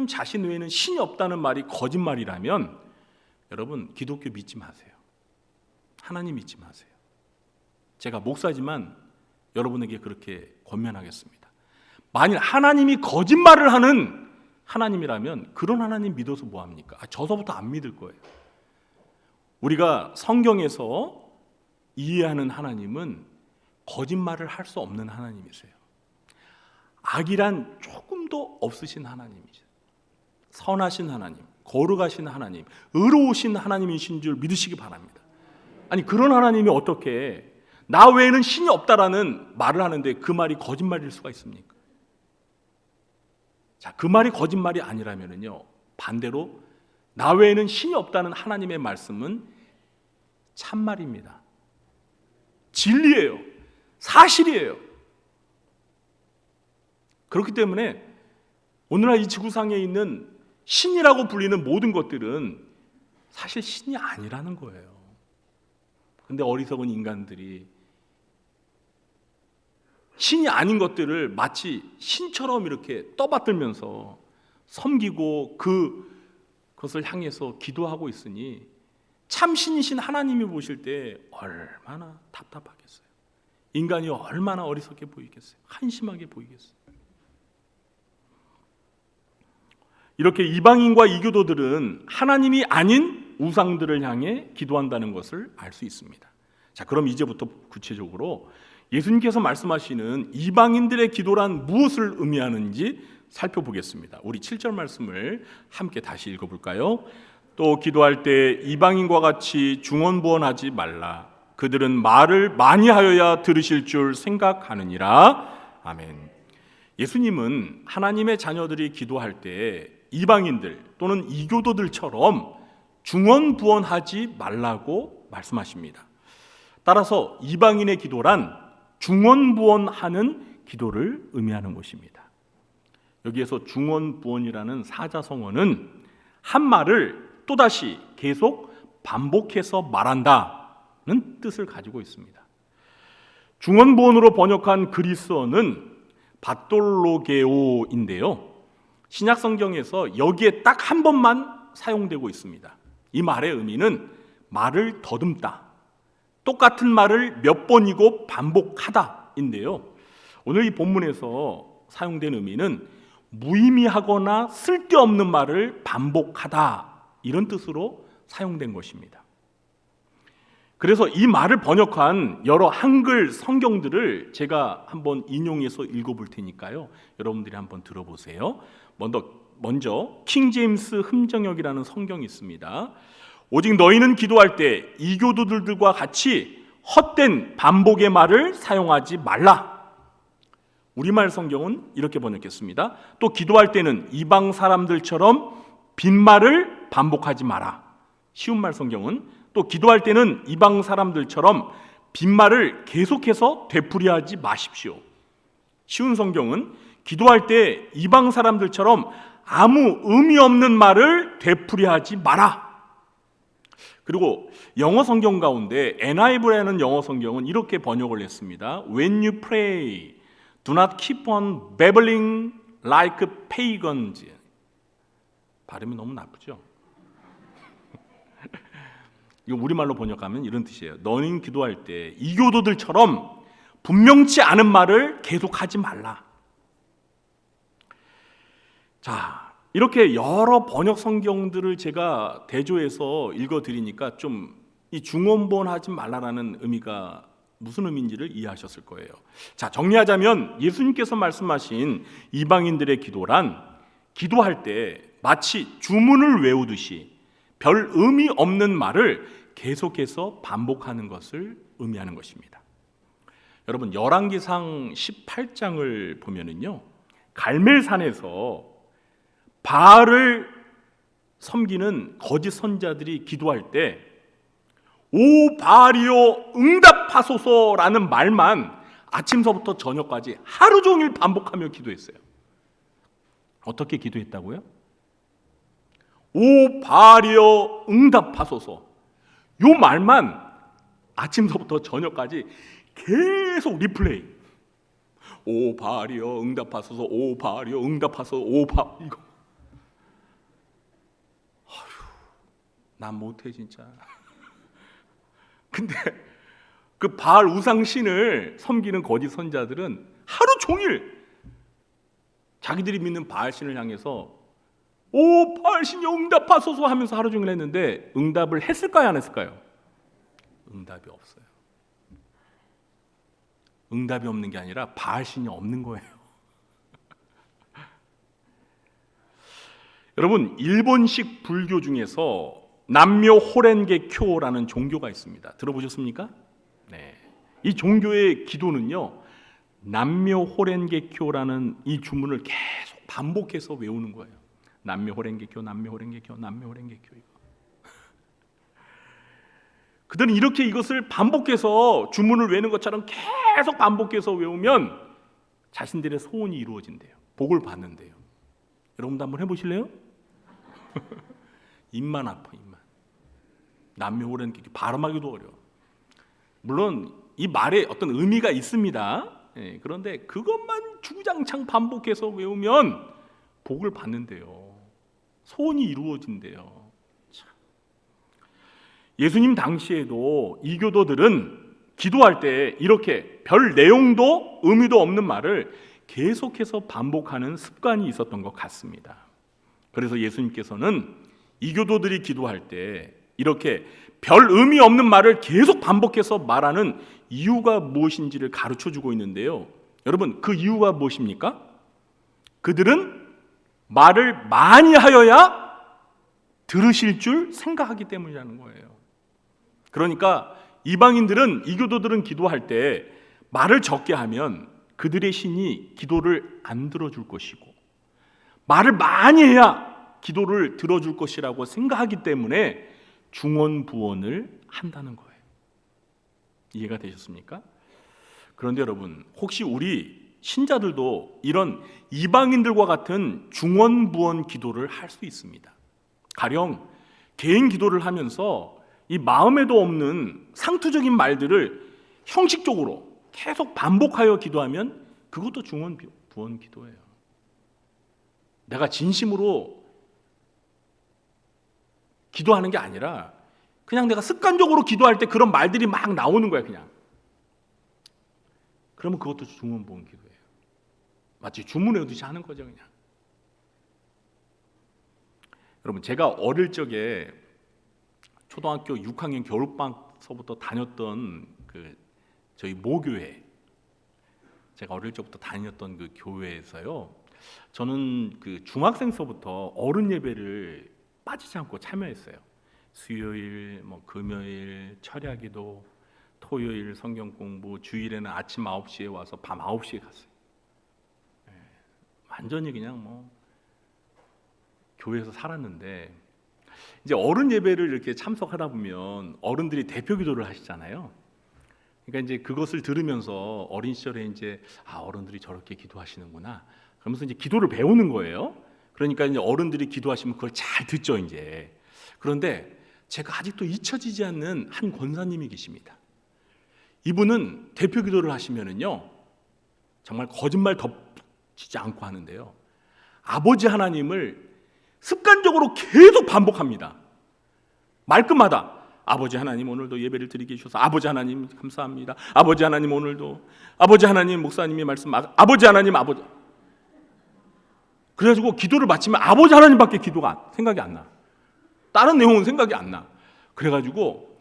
[SPEAKER 1] 자신 외에는 신이 없다는 말이 거짓말이라면 여러분, 기독교 믿지 마세요. 하나님 믿지 마세요. 제가 목사지만 여러분에게 그렇게 권면하겠습니다. 만일 하나님이 거짓말을 하는 하나님이라면 그런 하나님 믿어서 뭐합니까? 저서부터 안 믿을 거예요. 우리가 성경에서 이해하는 하나님은 거짓말을 할 수 없는 하나님이세요. 악이란 조금도 없으신 하나님이죠. 선하신 하나님, 거룩하신 하나님, 의로우신 하나님이신 줄 믿으시기 바랍니다. 아니, 그런 하나님이 어떻게 나 외에는 신이 없다라는 말을 하는데 그 말이 거짓말일 수가 있습니까? 자, 그 말이 거짓말이 아니라면요, 반대로 나 외에는 신이 없다는 하나님의 말씀은 참말입니다. 진리예요. 사실이에요. 그렇기 때문에 오늘날 이 지구상에 있는 신이라고 불리는 모든 것들은 사실 신이 아니라는 거예요. 근데 어리석은 인간들이 신이 아닌 것들을 마치 신처럼 이렇게 떠받들면서 섬기고 그것을 향해서 기도하고 있으니 참 신이신 하나님이 보실 때 얼마나 답답하겠어요. 인간이 얼마나 어리석게 보이겠어요. 한심하게 보이겠어요. 이렇게 이방인과 이교도들은 하나님이 아닌 우상들을 향해 기도한다는 것을 알 수 있습니다. 자, 그럼 이제부터 구체적으로 예수님께서 말씀하시는 이방인들의 기도란 무엇을 의미하는지 살펴보겠습니다. 우리 7절 말씀을 함께 다시 읽어볼까요? 또 기도할 때 이방인과 같이 중언부언하지 말라. 그들은 말을 많이 하여야 들으실 줄 생각하느니라. 아멘. 예수님은 하나님의 자녀들이 기도할 때 이방인들 또는 이교도들처럼 중언부언하지 말라고 말씀하십니다. 따라서 이방인의 기도란 중언부언하는 기도를 의미하는 것입니다. 여기에서 중언부언이라는 사자성어는 한 말을 또다시 계속 반복해서 말한다는 뜻을 가지고 있습니다. 중언부언으로 번역한 그리스어는 바톨로게오인데요, 신약 성경에서 여기에 딱 한 번만 사용되고 있습니다. 이 말의 의미는 말을 더듬다, 똑같은 말을 몇 번이고 반복하다인데요, 오늘 이 본문에서 사용된 의미는 무의미하거나 쓸데없는 말을 반복하다, 이런 뜻으로 사용된 것입니다. 그래서 이 말을 번역한 여러 한글 성경들을 제가 한번 인용해서 읽어볼 테니까요, 여러분들이 한번 들어보세요. 먼저 킹제임스 흠정역이라는 성경이 있습니다. 오직 너희는 기도할 때 이교도들과 같이 헛된 반복의 말을 사용하지 말라. 우리말 성경은 이렇게 번역했습니다. 또 기도할 때는 이방 사람들처럼 빈말을 반복하지 마라. 쉬운 말 성경은 또 기도할 때는 이방 사람들처럼 빈말을 계속해서 되풀이하지 마십시오. 쉬운 성경은 기도할 때 이방 사람들처럼 아무 의미 없는 말을 되풀이하지 마라. 그리고 영어 성경 가운데 NIV라는 영어 성경은 이렇게 번역을 했습니다. When you pray, do not keep on babbling like pagans. 발음이 너무 나쁘죠? 이거 우리말로 번역하면 이런 뜻이에요. 너는 기도할 때 이교도들처럼 분명치 않은 말을 계속하지 말라. 자, 이렇게 여러 번역 성경들을 제가 대조해서 읽어드리니까 좀 이 중언부언하지 말라라는 의미가 무슨 의미인지를 이해하셨을 거예요. 자, 정리하자면 예수님께서 말씀하신 이방인들의 기도란 기도할 때 마치 주문을 외우듯이 별 의미 없는 말을 계속해서 반복하는 것을 의미하는 것입니다. 여러분, 열왕기상 18장을 보면은요, 갈멜산에서 바알을 섬기는 거짓 선자들이 기도할 때 오 바알이여 응답하소서라는 말만 아침서부터 저녁까지 하루 종일 반복하며 기도했어요. 어떻게 기도했다고요? 오 바알이여 응답하소서. 요 말만 아침서부터 저녁까지 계속 리플레이. 오 바알이여 응답하소서. 오 바알이여 응답하소서. 오 바 이거. 아휴, 난 못해 진짜. 근데 그 바알 우상신을 섬기는 거짓 선자들은 하루 종일 자기들이 믿는 바알신을 향해서 오 바알신이 응답하소서 하면서 하루 종일 했는데 응답을 했을까요, 안 했을까요? 응답이 없어요. 응답이 없는 게 아니라 바알신이 없는 거예요. 여러분, 일본식 불교 중에서 남묘 호렌게쿄라는 종교가 있습니다. 들어보셨습니까? 네. 이 종교의 기도는요, 남묘 호렌게쿄라는 이 주문을 계속 반복해서 외우는 거예요. 남묘 호렌게쿄, 남묘 호렌게쿄, 남묘 호렌게쿄. 이거. 그들은 이렇게 이것을 반복해서 주문을 외우는 것처럼 계속 반복해서 외우면 자신들의 소원이 이루어진대요. 복을 받는대요. 여러분도 한번 해보실래요? 입만 아파, 입만. 남묘 호렌게쿄 발음하기도 어려워. 물론 이 말에 어떤 의미가 있습니다. 예, 그런데 그것만 주구장창 반복해서 외우면 복을 받는데요. 소원이 이루어진대요. 참. 예수님 당시에도 이교도들은 기도할 때 이렇게 별 내용도 의미도 없는 말을 계속해서 반복하는 습관이 있었던 것 같습니다. 그래서 예수님께서는 이교도들이 기도할 때 이렇게 별 의미 없는 말을 계속 반복해서 말하는 이유가 무엇인지를 가르쳐주고 있는데요. 여러분, 그 이유가 무엇입니까? 그들은 말을 많이 하여야 들으실 줄 생각하기 때문이라는 거예요. 그러니까 이방인들은, 이교도들은 기도할 때 말을 적게 하면 그들의 신이 기도를 안 들어줄 것이고, 말을 많이 해야 기도를 들어줄 것이라고 생각하기 때문에 중언부언을 한다는 거예요. 이해가 되셨습니까? 그런데 여러분, 혹시 우리 신자들도 이런 이방인들과 같은 중언부언 기도를 할 수 있습니다. 가령 개인 기도를 하면서 이 마음에도 없는 상투적인 말들을 형식적으로 계속 반복하여 기도하면 그것도 중언부언 기도예요. 내가 진심으로 기도하는 게 아니라 그냥 내가 습관적으로 기도할 때 그런 말들이 막 나오는 거야, 그냥. 그러면 그것도 중언부언 기도예요. 마치 주문 외우듯이 하는 거죠, 그냥. 여러분, 제가 어릴 적에 초등학교 6학년 겨울방학서부터 다녔던 저희 모교회, 제가 어릴 적부터 다녔던 그 교회에서요, 저는 그 중학생서부터 어른 예배를 빠지지 않고 참여했어요. 수요일, 금요일 철야기도, 토요일 성경 공부, 주일에는 아침 9시에 와서 밤 9시에 갔어요. 완전히 그냥 교회에서 살았는데, 이제 어른 예배를 이렇게 참석하다 보면 어른들이 대표 기도를 하시잖아요. 그러니까 이제 그것을 들으면서 어린 시절에 이제 어른들이 저렇게 기도하시는구나. 그러면서 이제 기도를 배우는 거예요. 그러니까 이제 어른들이 기도하시면 그걸 잘 듣죠, 이제. 그런데 제가 아직도 잊혀지지 않는 한 권사님이 계십니다. 이분은 대표 기도를 하시면은요, 정말 거짓말 덮치지 않고 하는데요, 아버지 하나님을 습관적으로 계속 반복합니다. 말끝마다 아버지 하나님 오늘도 예배를 드리게 해주셔서 아버지 하나님 감사합니다. 아버지 하나님 오늘도 아버지 하나님 목사님이 말씀 아버지 하나님 아버지. 그래가지고 기도를 마치면 아버지 하나님밖에 기도가 생각이 안 나. 다른 내용은 생각이 안 나. 그래가지고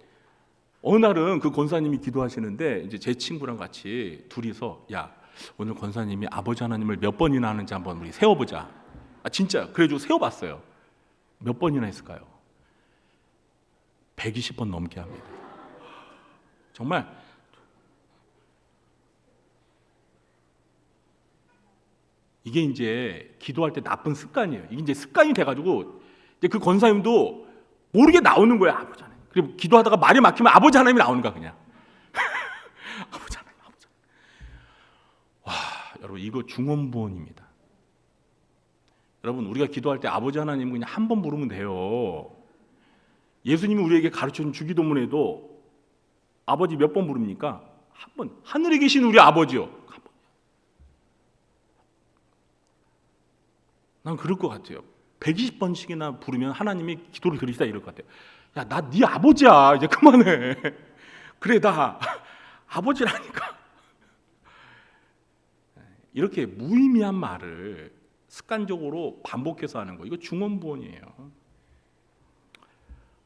[SPEAKER 1] 어느 날은 그 권사님이 기도하시는데 이제 제 친구랑 같이 둘이서 야 오늘 권사님이 아버지 하나님을 몇 번이나 하는지 한번 우리 세어보자. 진짜 그래가지고 세어봤어요. 몇 번이나 했을까요? 120번 넘게 합니다. 정말 이게 이제 기도할 때 나쁜 습관이에요. 이게 이제 습관이 돼가지고 이제 그 권사님도 모르게 나오는 거예요. 아버지 하나님. 그리고 기도하다가 말이 막히면 아버지 하나님이 나오는 거야 그냥. 아버지 하나님, 아버지 하나님. 와, 여러분 이거 중언부언입니다. 여러분 우리가 기도할 때 아버지 하나님 그냥 한 번 부르면 돼요. 예수님이 우리에게 가르쳐준 주기도문에도 아버지 몇 번 부릅니까? 한 번. 하늘에 계신 우리 아버지요. 한 번. 난 그럴 것 같아요. 120번씩이나 부르면 하나님이 기도를 들으시다 이럴 것 같아요. 야, 나 네 아버지야. 이제 그만해. 그래, 나 아버지라니까. 이렇게 무의미한 말을 습관적으로 반복해서 하는 거, 이거 중언부언이에요.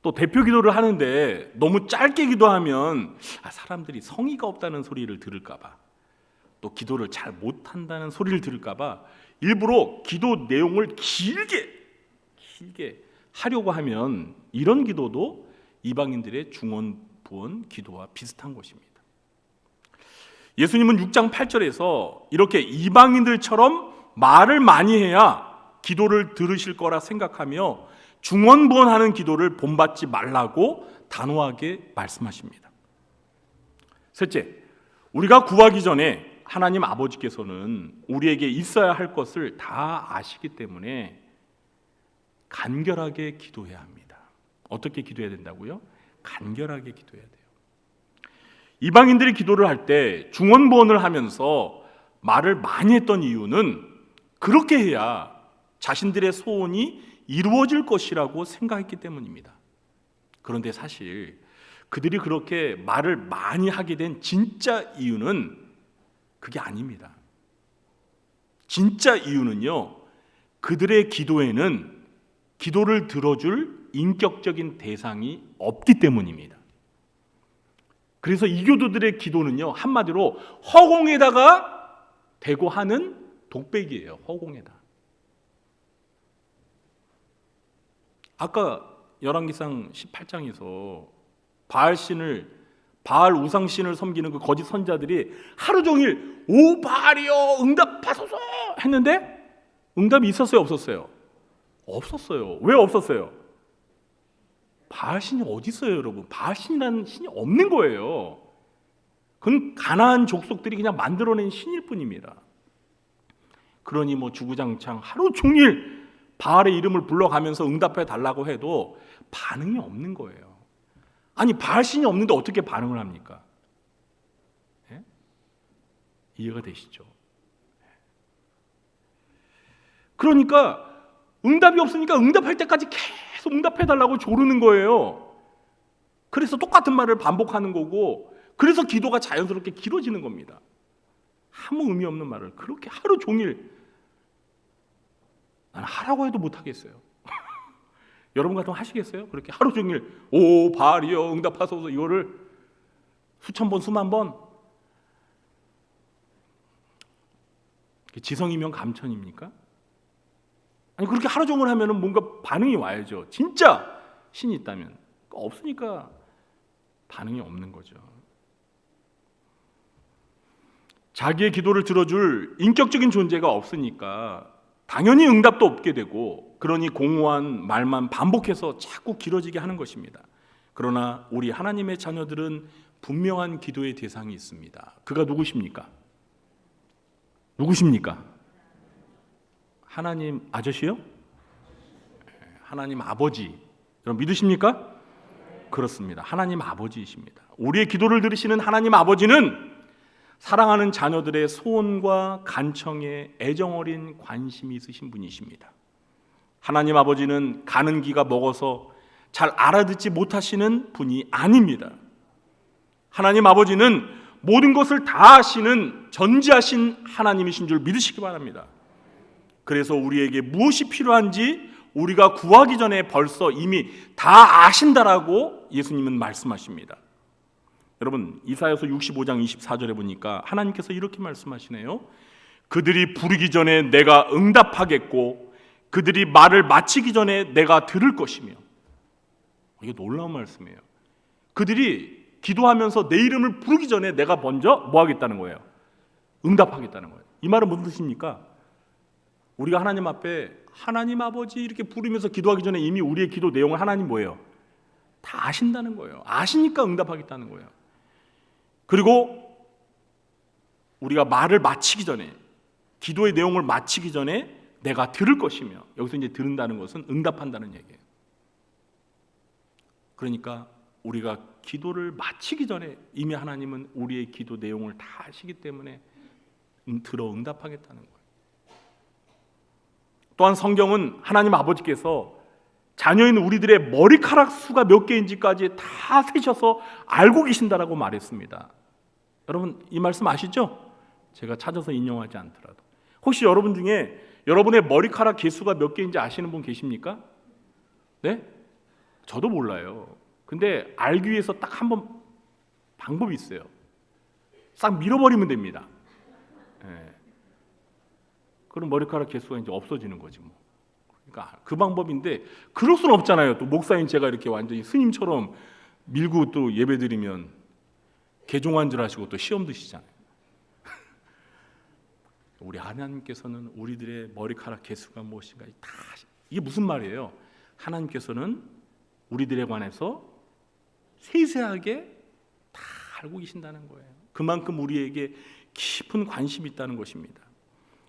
[SPEAKER 1] 또 대표 기도를 하는데 너무 짧게 기도하면 사람들이 성의가 없다는 소리를 들을까 봐, 또 기도를 잘 못한다는 소리를 들을까 봐 일부러 기도 내용을 길게 하려고 하면 이런 기도도 이방인들의 중언부언 기도와 비슷한 것입니다. 예수님은 6장 8절에서 이렇게 이방인들처럼 말을 많이 해야 기도를 들으실 거라 생각하며 중언부언하는 기도를 본받지 말라고 단호하게 말씀하십니다. 셋째, 우리가 구하기 전에 하나님 아버지께서는 우리에게 있어야 할 것을 다 아시기 때문에 간결하게 기도해야 합니다. 어떻게 기도해야 된다고요? 간결하게 기도해야 돼요. 이방인들이 기도를 할 때 중언부언을 하면서 말을 많이 했던 이유는 그렇게 해야 자신들의 소원이 이루어질 것이라고 생각했기 때문입니다. 그런데 사실 그들이 그렇게 말을 많이 하게 된 진짜 이유는 그게 아닙니다. 진짜 이유는요, 그들의 기도에는 기도를 들어줄 인격적인 대상이 없기 때문입니다. 그래서 이교도들의 기도는요, 한마디로 허공에다가 대고 하는 독백이에요. 허공에다. 아까 열왕기상 18장에서 바알 우상신을 섬기는 그 거짓 선자들이 하루 종일 오 바알이여 응답하소서 했는데 응답이 있었어요, 없었어요? 없었어요. 왜 없었어요? 바알 신이 어디 있어요, 여러분? 바알 신이라는 신이 없는 거예요. 그건 가나안 족속들이 그냥 만들어낸 신일 뿐입니다. 그러니 뭐 주구장창 하루 종일 바알의 이름을 불러가면서 응답해 달라고 해도 반응이 없는 거예요. 아니 바알 신이 없는데 어떻게 반응을 합니까? 예? 이해가 되시죠? 그러니까 응답이 없으니까 응답할 때까지 계속 응답해 달라고 조르는 거예요. 그래서 똑같은 말을 반복하는 거고, 그래서 기도가 자연스럽게 길어지는 겁니다. 아무 의미 없는 말을 그렇게 하루 종일, 나는 하라고 해도 못 하겠어요. 여러분 같으면 하시겠어요? 그렇게 하루 종일 오 바알이여 응답하소서 이거를 수천 번 수만 번. 지성이면 감천입니까? 아니 그렇게 하루 종일 하면은 뭔가 반응이 와야죠. 진짜 신이 있다면. 없으니까 반응이 없는 거죠. 자기의 기도를 들어줄 인격적인 존재가 없으니까 당연히 응답도 없게 되고, 그러니 공허한 말만 반복해서 자꾸 길어지게 하는 것입니다. 그러나 우리 하나님의 자녀들은 분명한 기도의 대상이 있습니다. 그가 누구십니까? 누구십니까? 하나님 아저씨요? 하나님 아버지. 여러분 믿으십니까? 그렇습니다. 하나님 아버지이십니다. 우리의 기도를 들으시는 하나님 아버지는 사랑하는 자녀들의 소원과 간청에 애정어린 관심이 있으신 분이십니다. 하나님 아버지는 가는 기가 먹어서 잘 알아듣지 못하시는 분이 아닙니다. 하나님 아버지는 모든 것을 다 아시는 전지하신 하나님이신 줄 믿으시기 바랍니다. 그래서 우리에게 무엇이 필요한지 우리가 구하기 전에 벌써 이미 다 아신다라고 예수님은 말씀하십니다. 여러분, 이사야서 65장 24절에 보니까 하나님께서 이렇게 말씀하시네요. 그들이 부르기 전에 내가 응답하겠고 그들이 말을 마치기 전에 내가 들을 것이며. 이게 놀라운 말씀이에요. 그들이 기도하면서 내 이름을 부르기 전에 내가 먼저 뭐 하겠다는 거예요? 응답하겠다는 거예요. 이 말은 무슨 뜻입니까? 우리가 하나님 앞에 하나님 아버지 이렇게 부르면서 기도하기 전에 이미 우리의 기도 내용을 하나님 뭐예요? 다 아신다는 거예요. 아시니까 응답하겠다는 거예요. 그리고 우리가 말을 마치기 전에, 기도의 내용을 마치기 전에 내가 들을 것이며, 여기서 이제 들은다는 것은 응답한다는 얘기예요. 그러니까 우리가 기도를 마치기 전에 이미 하나님은 우리의 기도 내용을 다 아시기 때문에 들어 응답하겠다는 거예요. 또한 성경은 하나님 아버지께서 자녀인 우리들의 머리카락 수가 몇 개인지까지 다 세셔서 알고 계신다라고 말했습니다. 여러분 이 말씀 아시죠? 제가 찾아서 인용하지 않더라도 혹시 여러분 중에 여러분의 머리카락 개수가 몇 개인지 아시는 분 계십니까? 네? 저도 몰라요. 근데 알기 위해서 딱 한 번 방법이 있어요. 싹 밀어버리면 됩니다. 네. 그럼 머리카락 개수가 이제 없어지는 거지 뭐. 그러니까 그 방법인데 그럴 수는 없잖아요. 또 목사인 제가 이렇게 완전히 스님처럼 밀고 또 예배드리면 개종한 줄 아시고 또 시험 드시잖아요. 우리 하나님께서는 우리들의 머리카락 개수가 무엇인가 다 이게 무슨 말이에요? 하나님께서는 우리들에 관해서 세세하게 다 알고 계신다는 거예요. 그만큼 우리에게 깊은 관심이 있다는 것입니다.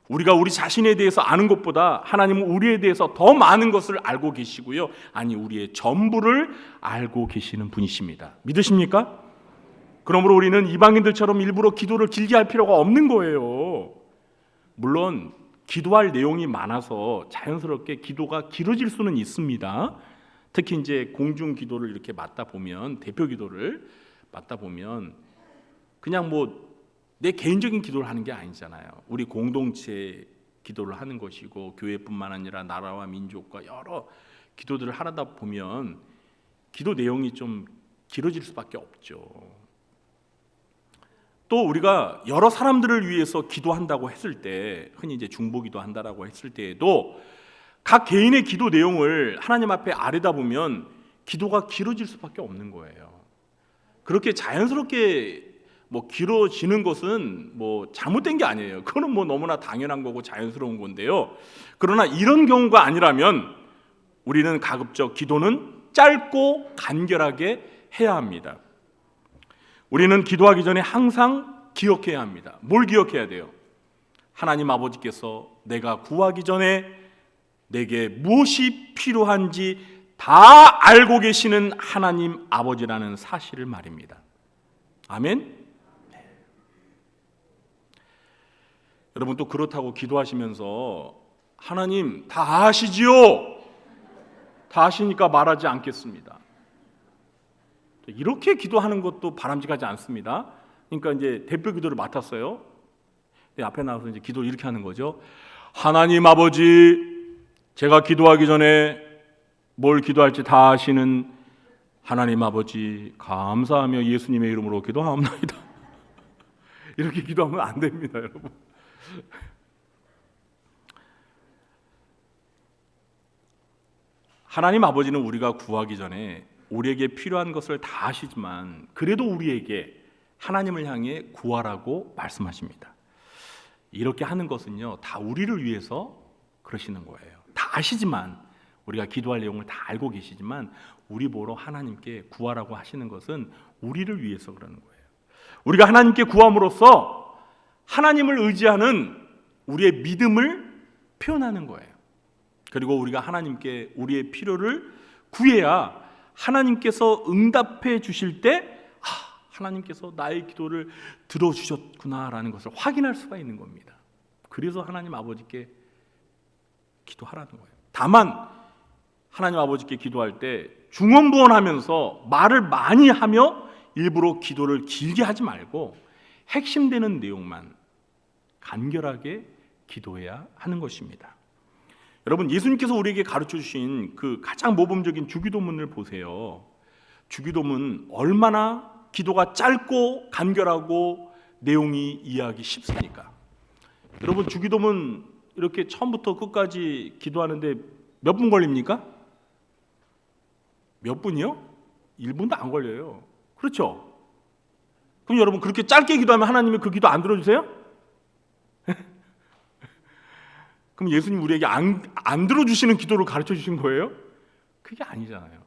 [SPEAKER 1] 우리가 우리 자신에 대해서 아는 것보다 하나님은 우리에 대해서 더 많은 것을 알고 계시고요. 아니 우리의 전부를 알고 계시는 분이십니다. 믿으십니까? 그러므로 우리는 이방인들처럼 일부러 기도를 길게 할 필요가 없는 거예요. 물론 기도할 내용이 많아서 자연스럽게 기도가 길어질 수는 있습니다. 특히 이제 공중 기도를 이렇게 맡다 보면, 대표 기도를 맡다 보면 그냥 뭐 내 개인적인 기도를 하는 게 아니잖아요. 우리 공동체 기도를 하는 것이고 교회뿐만 아니라 나라와 민족과 여러 기도들을 하다 보면 기도 내용이 좀 길어질 수밖에 없죠. 또 우리가 여러 사람들을 위해서 기도한다고 했을 때, 흔히 이제 중보기도 한다라고 했을 때에도 각 개인의 기도 내용을 하나님 앞에 아뢰다 보면 기도가 길어질 수밖에 없는 거예요. 그렇게 자연스럽게 뭐 길어지는 것은 뭐 잘못된 게 아니에요. 그거는 뭐 너무나 당연한 거고 자연스러운 건데요. 그러나 이런 경우가 아니라면 우리는 가급적 기도는 짧고 간결하게 해야 합니다. 우리는 기도하기 전에 항상 기억해야 합니다. 뭘 기억해야 돼요? 하나님 아버지께서 내가 구하기 전에 내게 무엇이 필요한지 다 알고 계시는 하나님 아버지라는 사실을 말입니다. 아멘? 여러분 또 그렇다고 기도하시면서 하나님 다 아시지요? 다 아시니까 말하지 않겠습니다. 이렇게 기도하는 것도 바람직하지 않습니다. 그러니까 이제 대표 기도를 맡았어요. 앞에 나와서 이제 기도를 이렇게 하는 거죠. 하나님 아버지, 제가 기도하기 전에 뭘 기도할지 다 아시는 하나님 아버지, 감사하며 예수님의 이름으로 기도하옵나이다. 이렇게 기도하면 안 됩니다, 여러분. 하나님 아버지는 우리가 구하기 전에 우리에게 필요한 것을 다 아시지만 그래도 우리에게 하나님을 향해 구하라고 말씀하십니다. 이렇게 하는 것은요 다 우리를 위해서 그러시는 거예요. 다 아시지만, 우리가 기도할 내용을 다 알고 계시지만 우리 보러 하나님께 구하라고 하시는 것은 우리를 위해서 그러는 거예요. 우리가 하나님께 구함으로써 하나님을 의지하는 우리의 믿음을 표현하는 거예요. 그리고 우리가 하나님께 우리의 필요를 구해야 하나님께서 응답해 주실 때 하나님께서 나의 기도를 들어주셨구나라는 것을 확인할 수가 있는 겁니다. 그래서 하나님 아버지께 기도하라는 거예요. 다만 하나님 아버지께 기도할 때 중언부언하면서 말을 많이 하며 일부러 기도를 길게 하지 말고 핵심되는 내용만 간결하게 기도해야 하는 것입니다. 여러분, 예수님께서 우리에게 가르쳐 주신 그 가장 모범적인 주기도문을 보세요. 주기도문 얼마나 기도가 짧고 간결하고 내용이 이해하기 쉽습니까? 여러분, 주기도문 이렇게 처음부터 끝까지 기도하는데 몇 분 걸립니까? 몇 분이요? 1분도 안 걸려요. 그렇죠? 그럼 여러분, 그렇게 짧게 기도하면 하나님이 그 기도 안 들어주세요? 그럼 예수님 우리에게 안 들어주시는 기도를 가르쳐 주신 거예요? 그게 아니잖아요.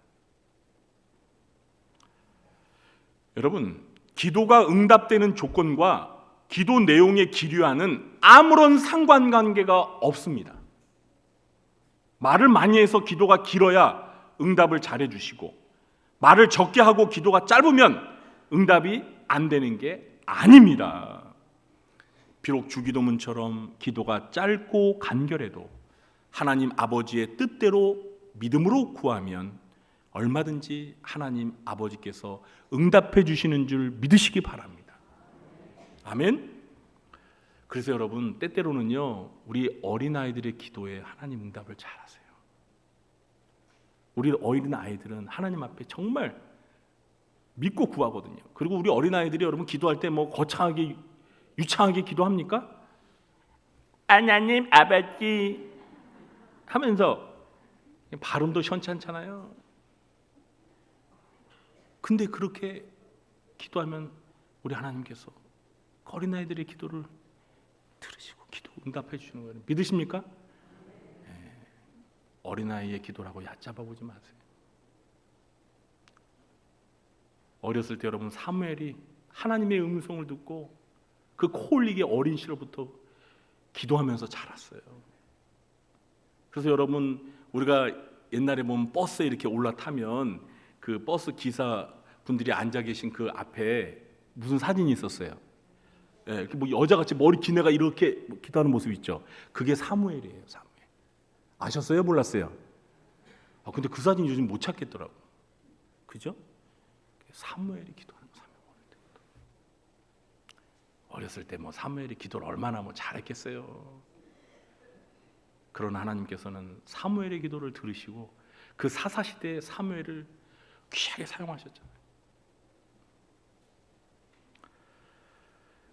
[SPEAKER 1] 여러분, 기도가 응답되는 조건과 기도 내용의 기류와는 아무런 상관관계가 없습니다. 말을 많이 해서 기도가 길어야 응답을 잘해 주시고, 말을 적게 하고 기도가 짧으면 응답이 안 되는 게 아닙니다. 비록 주기도문처럼 기도가 짧고 간결해도 하나님 아버지의 뜻대로 믿음으로 구하면 얼마든지 하나님 아버지께서 응답해 주시는 줄 믿으시기 바랍니다. 아멘. 그래서 여러분, 때때로는요, 우리 어린아이들의 기도에 하나님 응답을 잘하세요. 우리 어린아이들은 하나님 앞에 정말 믿고 구하거든요. 그리고 우리 어린아이들이 여러분 기도할 때 뭐 거창하게 유창하게 기도합니까? 하나님 아버지 하면서 발음도 현찮잖아요. 근데 그렇게 기도하면 우리 하나님께서 어린아이들의 기도를 들으시고 기도 응답해 주시는 거예요. 믿으십니까? 네. 어린아이의 기도라고 얕잡아 보지 마세요. 어렸을 때 여러분, 사무엘이 하나님의 음성을 듣고 그 코올리게 어린 시절부터 기도하면서 자랐어요. 그래서 여러분, 우리가 옛날에 보면 버스에 이렇게 올라타면 그 버스 기사 분들이 앉아 계신 그 앞에 무슨 사진이 있었어요. 예, 뭐 여자같이 머리 긴 애가 이렇게 기도하는 모습 있죠. 그게 사무엘이에요. 사무엘. 아셨어요? 몰랐어요? 근데 그 사진 요즘 못 찾겠더라고. 그죠? 사무엘이 기도하는 거. 어렸을 때 뭐 사무엘이 기도를 얼마나 뭐 잘했겠어요. 그러나 하나님께서는 사무엘의 기도를 들으시고 그 사사 시대의 사무엘을 귀하게 사용하셨잖아요.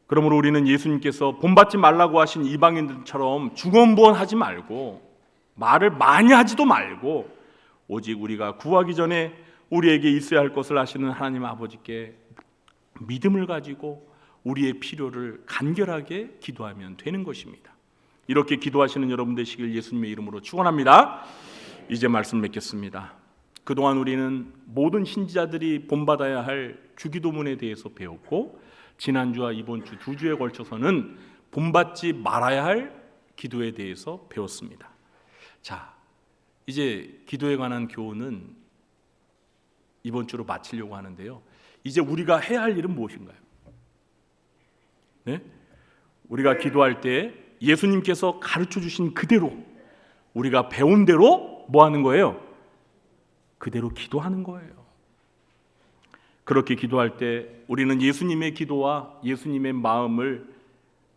[SPEAKER 1] 그러므로 우리는 예수님께서 본받지 말라고 하신 이방인들처럼 중언부언하지 말고 말을 많이 하지도 말고 오직 우리가 구하기 전에 우리에게 있어야 할 것을 아시는 하나님 아버지께 믿음을 가지고 우리의 필요를 간결하게 기도하면 되는 것입니다. 이렇게 기도하시는 여러분 되시길 예수님의 이름으로 축원합니다. 이제 말씀 맺겠습니다. 그동안 우리는 모든 신자들이 본받아야 할 주기도문에 대해서 배웠고, 지난주와 이번 주 2주에 걸쳐서는 본받지 말아야 할 기도에 대해서 배웠습니다. 자, 이제 기도에 관한 교훈은 이번 주로 마치려고 하는데요. 이제 우리가 해야 할 일은 무엇인가요? 네? 우리가 기도할 때 예수님께서 가르쳐 주신 그대로, 우리가 배운 대로 뭐 하는 거예요? 그대로 기도하는 거예요. 그렇게 기도할 때 우리는 예수님의 기도와 예수님의 마음을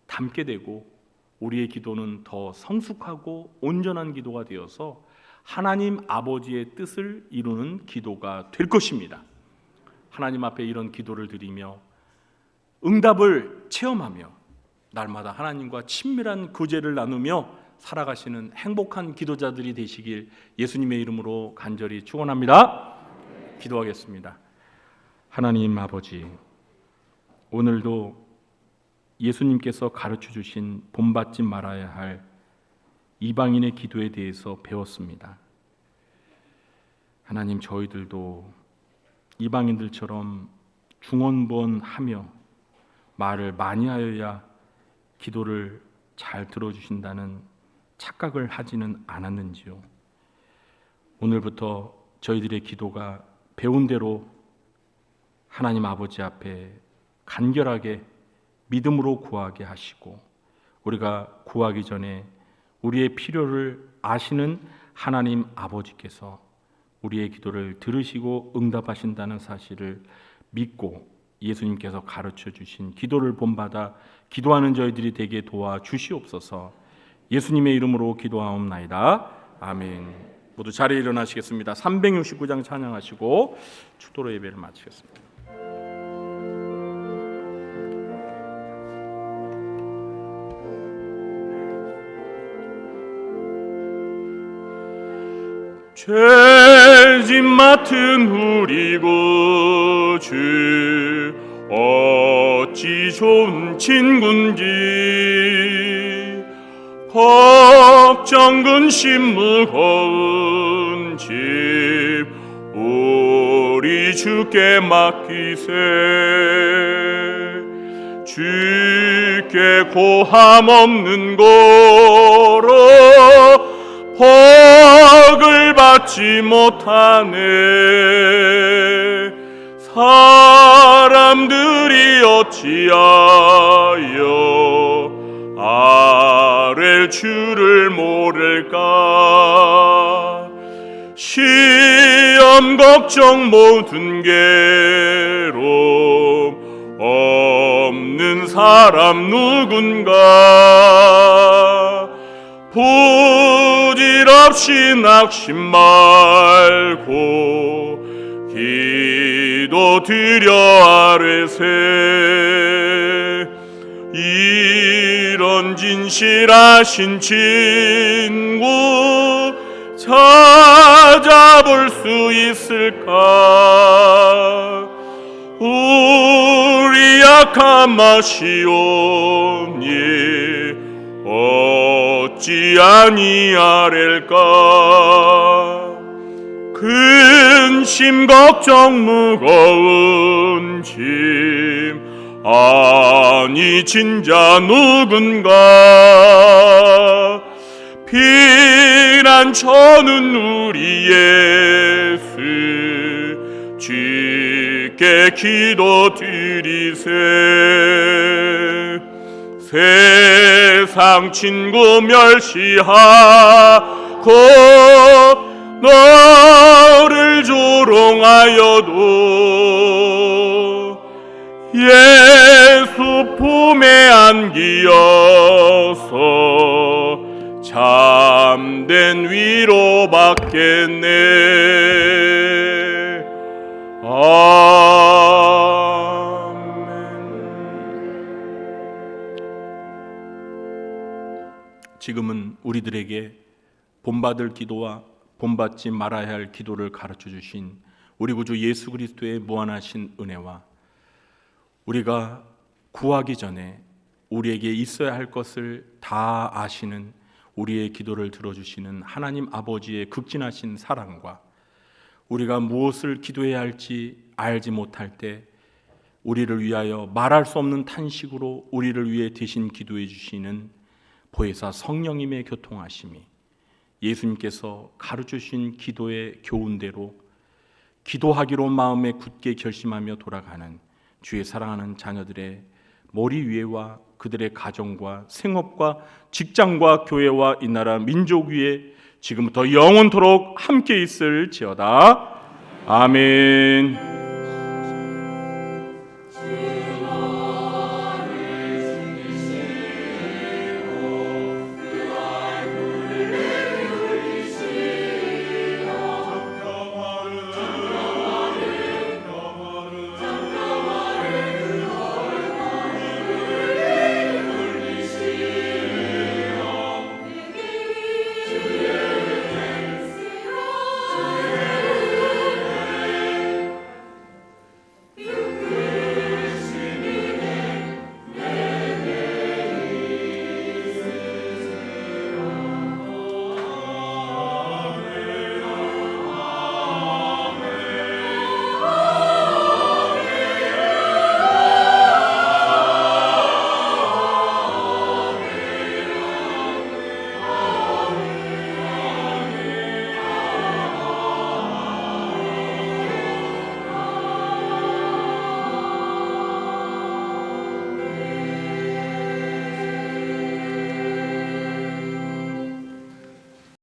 [SPEAKER 1] 담게 되고 우리의 기도는 더 성숙하고 온전한 기도가 되어서 하나님 아버지의 뜻을 이루는 기도가 될 것입니다. 하나님 앞에 이런 기도를 드리며 응답을 체험하며 날마다 하나님과 친밀한 교제를 나누며 살아가시는 행복한 기도자들이 되시길 예수님의 이름으로 간절히 축원합니다. 기도하겠습니다. 하나님 아버지, 오늘도 예수님께서 가르쳐 주신 본받지 말아야 할 이방인의 기도에 대해서 배웠습니다. 하나님, 저희들도 이방인들처럼 중언부언하며 말을 많이 하여야 기도를 잘 들어주신다는 착각을 하지는 않았는지요. 오늘부터 저희들의 기도가 배운 대로 하나님 아버지 앞에 간결하게 믿음으로 구하게 하시고, 우리가 구하기 전에 우리의 필요를 아시는 하나님 아버지께서 우리의 기도를 들으시고 응답하신다는 사실을 믿고 예수님께서 가르쳐 주신 기도를 본받아 기도하는 저희들이 되게 도와주시옵소서. 예수님의 이름으로 기도하옵나이다. 아멘. 모두 자리에 일어나시겠습니다. 369장 찬양하시고 축도로 예배를 마치겠습니다. 죄짐 맡은 우리 구주 어찌 좋은 친군지, 걱정 근심 무거운 짐 우리 주께 맡기세. 주께 고함 없는 고로 복을 받지 못하네. 사람들이 어찌하여 아랠 주를 모를까. 시험 걱정 모든 괴로움 없는 사람 누군가. 부질없이 낙심 말고 기도 드려 아뢰세. 이런 진실하신 친구 찾아볼 수 있을까. 우리 약함 아시오니 어찌 아니하렐까. 근심 걱정 무거운 짐 아니 진자 누군가. 피난처는 우리 예수 주께 기도드리세. 세상 친구 멸시하고 너를 조롱하여도 예수 품에 안기어서 참된 위로 받겠네. 지금은 우리들에게 본받을 기도와 본받지 말아야 할 기도를 가르쳐 주신 우리 구주 예수 그리스도의 무한하신 은혜와 우리가 구하기 전에 우리에게 있어야 할 것을 다 아시는 우리의 기도를 들어주시는 하나님 아버지의 극진하신 사랑과 우리가 무엇을 기도해야 할지 알지 못할 때 우리를 위하여 말할 수 없는 탄식으로 우리를 위해 대신 기도해 주시는 보혜사 성령님의 교통하심이 예수님께서 가르쳐주신 기도의 교훈대로 기도하기로 마음에 굳게 결심하며 돌아가는 주의 사랑하는 자녀들의 머리 위에와 그들의 가정과 생업과 직장과 교회와 이 나라 민족 위에 지금부터 영원토록 함께 있을지어다. 아멘.